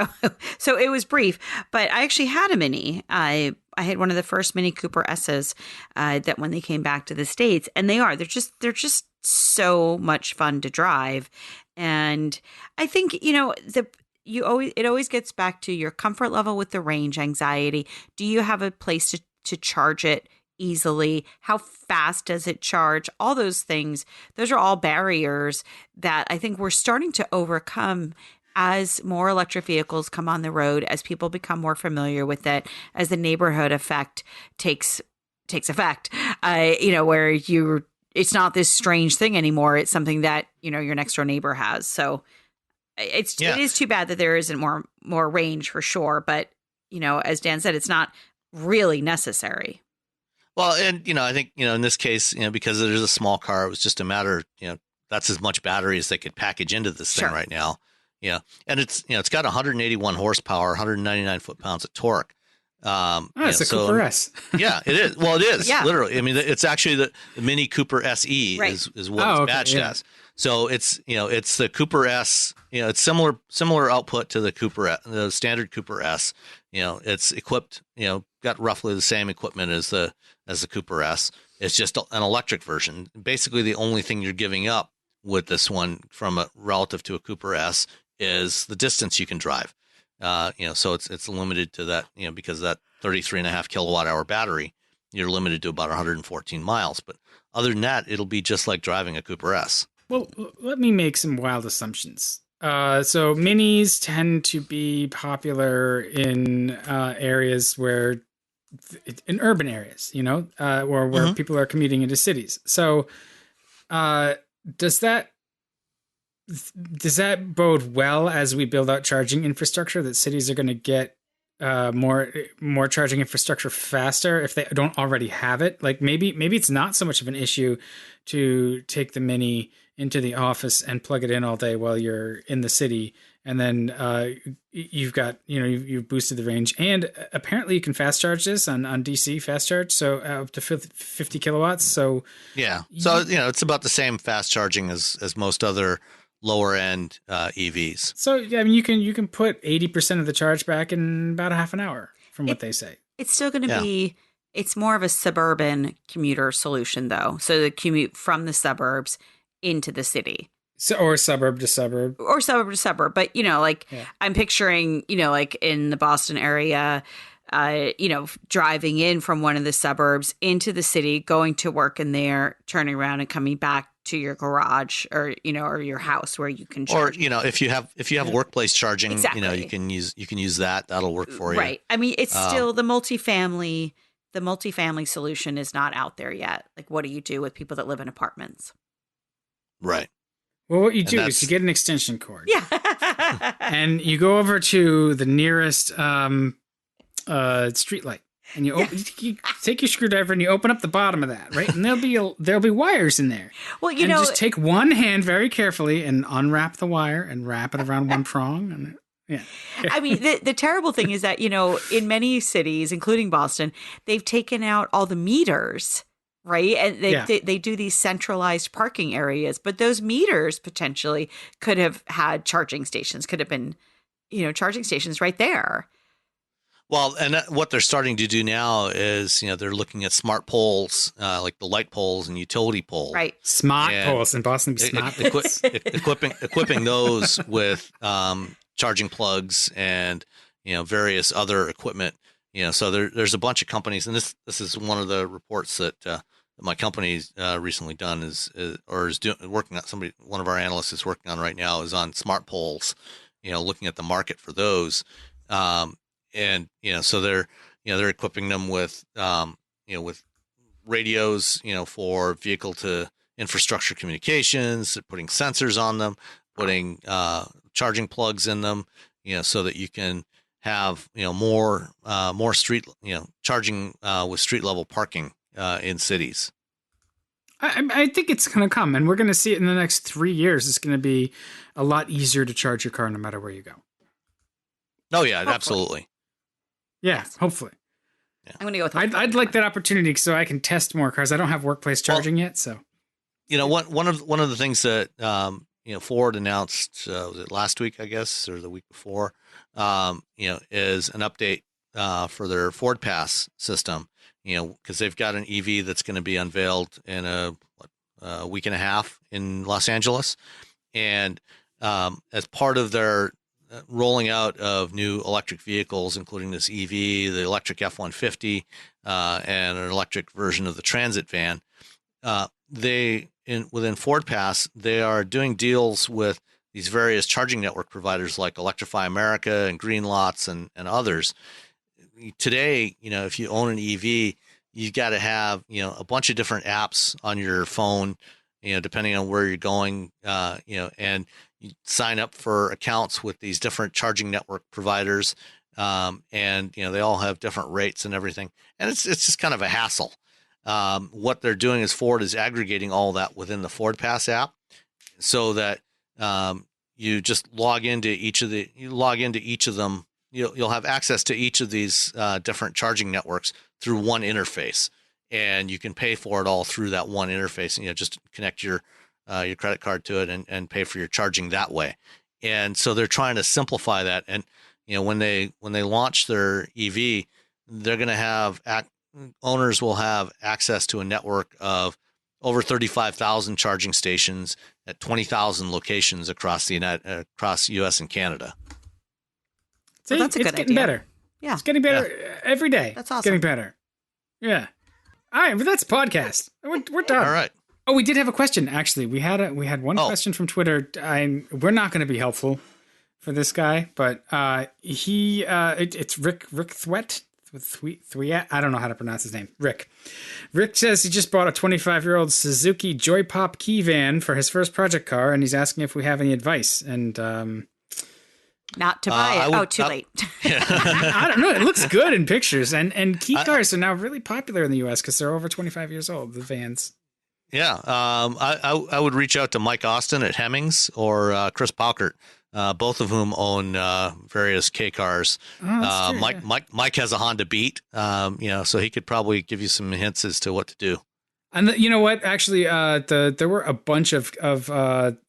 So it was brief, but I actually had a Mini. I had one of the first Mini Cooper S's that when they came back to the States, and they're just so much fun to drive. And I think, it always gets back to your comfort level with the range anxiety. Do you have a place to charge it easily? How fast does it charge? All those things, those are all barriers that I think we're starting to overcome as more electric vehicles come on the road, as people become more familiar with it, as the neighborhood effect takes effect, where it's not this strange thing anymore. It's something that, your next door neighbor has. So it is too bad that there isn't more range for sure. But, as Dan said, it's not really necessary. Well, and, I think, in this case, because it is a small car, it was just a matter, that's as much battery as they could package into this thing right now. Yeah. And it's got 181 horsepower, 199 foot-pounds of torque. It's a Cooper S. Yeah, it is. Well, it is literally. I mean, it's actually the Mini Cooper SE is what it's badged as. So it's the Cooper S. It's similar output to the standard Cooper S. It's equipped. Got roughly the same equipment as the Cooper S. It's just an electric version. Basically, the only thing you're giving up with this one relative to a Cooper S is the distance you can drive. So it's limited to that, because that 33.5 kilowatt hour battery, you're limited to about 114 miles. But other than that, it'll be just like driving a Cooper S. Well, let me make some wild assumptions. So minis tend to be popular in areas in urban areas, or where people are commuting into cities. So does that bode well as we build out charging infrastructure, that cities are going to get more charging infrastructure faster if they don't already have it? Like maybe it's not so much of an issue to take the Mini into the office and plug it in all day while you're in the city, and then you've got you've boosted the range, and apparently you can fast charge this on DC fast charge, so up to 50 kilowatts. So it's about the same fast charging as most other lower end EVs. So you can put 80% of the charge back in about a half an hour, from what they say. It's still going to be. It's more of a suburban commuter solution, though. So the commute from the suburbs into the city. So, or suburb to suburb. But, I'm picturing, like in the Boston area, driving in from one of the suburbs into the city, going to work in there, turning around and coming back to your garage or your house where you can charge. Or, if you have workplace charging, exactly. you can use that. That'll work for you. Right. I mean, it's still the multifamily solution is not out there yet. Like, what do you do with people that live in apartments? Right. Well, what you do is you get an extension cord. Yeah. And you go over to the nearest street light, and you take your screwdriver and you open up the bottom of that, right? And there'll be wires in there. Well, just take one hand very carefully and unwrap the wire and wrap it around one prong. And yeah. I mean, the terrible thing is that, in many cities, including Boston, they've taken out all the meters. Right. And they do these centralized parking areas, but those meters potentially could have had charging stations, could have been, charging stations right there. Well, and what they're starting to do now is, they're looking at smart poles, like the light poles and utility poles. Right. Smart poles in Boston. Equipping those with charging plugs and, various other equipment. So there's a bunch of companies, and this is one of the reports that my company's recently done working on. One of our analysts is working on right now is on smart poles, looking at the market for those. So they're, they're equipping them with, with radios, for vehicle to infrastructure communications, putting sensors on them, putting charging plugs in them, so that you can have, more street, charging with street level parking in cities. I think it's going to come, and we're going to see it in the next 3 years. It's going to be a lot easier to charge your car no matter where you go. Oh, yeah, hopefully. Absolutely. Yeah, hopefully. Yeah. I'm going to go with I'd like that opportunity so I can test more cars. I don't have workplace charging yet, so. One of the things that Ford announced was it last week, I guess, or the week before, is an update for their Ford Pass system. Because they've got an EV that's going to be unveiled in a week and a half in Los Angeles, and as part of their rolling out of new electric vehicles, including this EV, the electric F-150, and an electric version of the Transit van, within Ford Pass, they are doing deals with these various charging network providers like Electrify America and Green Lots and others. Today, if you own an EV, you've got to have, a bunch of different apps on your phone, depending on where you're going, and you sign up for accounts with these different charging network providers. And, they all have different rates and everything. And it's just kind of a hassle. What they're doing is Ford is aggregating all that within the Ford Pass app so that you just log into each of them. You'll have access to each of these different charging networks through one interface, and you can pay for it all through that one interface. Just connect your credit card to it and pay for your charging that way. And so they're trying to simplify that. And when they launch their EV, they're going to have owners will have access to a network of over 35,000 charging stations at 20,000 locations across across U.S. and Canada. So that's a good idea. It's getting better. Yeah. It's getting better every day. That's awesome. It's getting better. Yeah. All right, but that's a podcast. We're done. All right. Oh, we did have a question, actually. We had one question from Twitter. We're not going to be helpful for this guy, but it's Rick Thwet. I don't know how to pronounce his name. Rick says he just bought a 25-year-old Suzuki Joy Pop key van for his first project car, and he's asking if we have any advice. And not to buy it. Too late. I don't know. It looks good in pictures, and key cars are now really popular in the U.S. because they're over 25 years old. The vans. Yeah, I would reach out to Mike Austin at Hemmings or Chris Paukert. Both of whom own various K cars. Oh, Mike has a Honda Beat, so he could probably give you some hints as to what to do. And you know what? Actually, there were a bunch of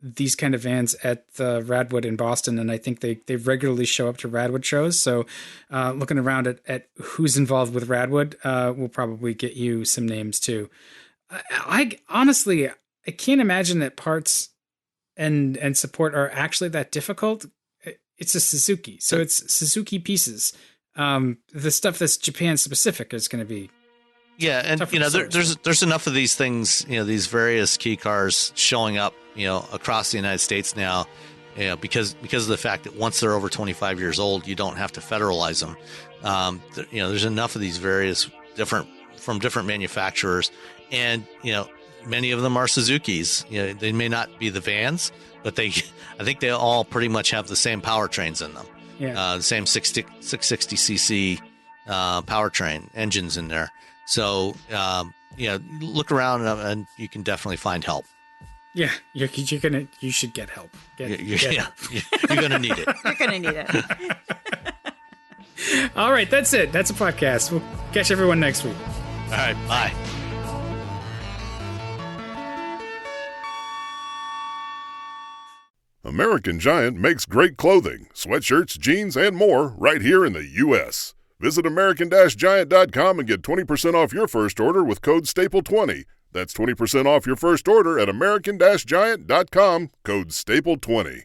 these kind of vans at the Radwood in Boston, and I think they regularly show up to Radwood shows. So, looking around at who's involved with Radwood, will probably get you some names too. I honestly can't imagine that parts and support are actually that difficult. It's a Suzuki, so it's Suzuki pieces. The stuff that's Japan specific is going to be and there's enough of these things, these various key cars showing up, across the United States now, because of the fact that once they're over 25 years old, you don't have to federalize them. There's enough of these various different manufacturers, and many of them are Suzukis. They may not be the vans, but I think they all pretty much have the same powertrains in them. Yeah. The same 660cc powertrain engines in there. So, look around and you can definitely find help. Yeah, you should get help. You're going to need it. You're going to need it. All right, that's it. That's a podcast. We'll catch everyone next week. All right, bye. American Giant makes great clothing, sweatshirts, jeans, and more right here in the U.S. Visit American-Giant.com and get 20% off your first order with code STAPLE20. That's 20% off your first order at American-Giant.com, code STAPLE20.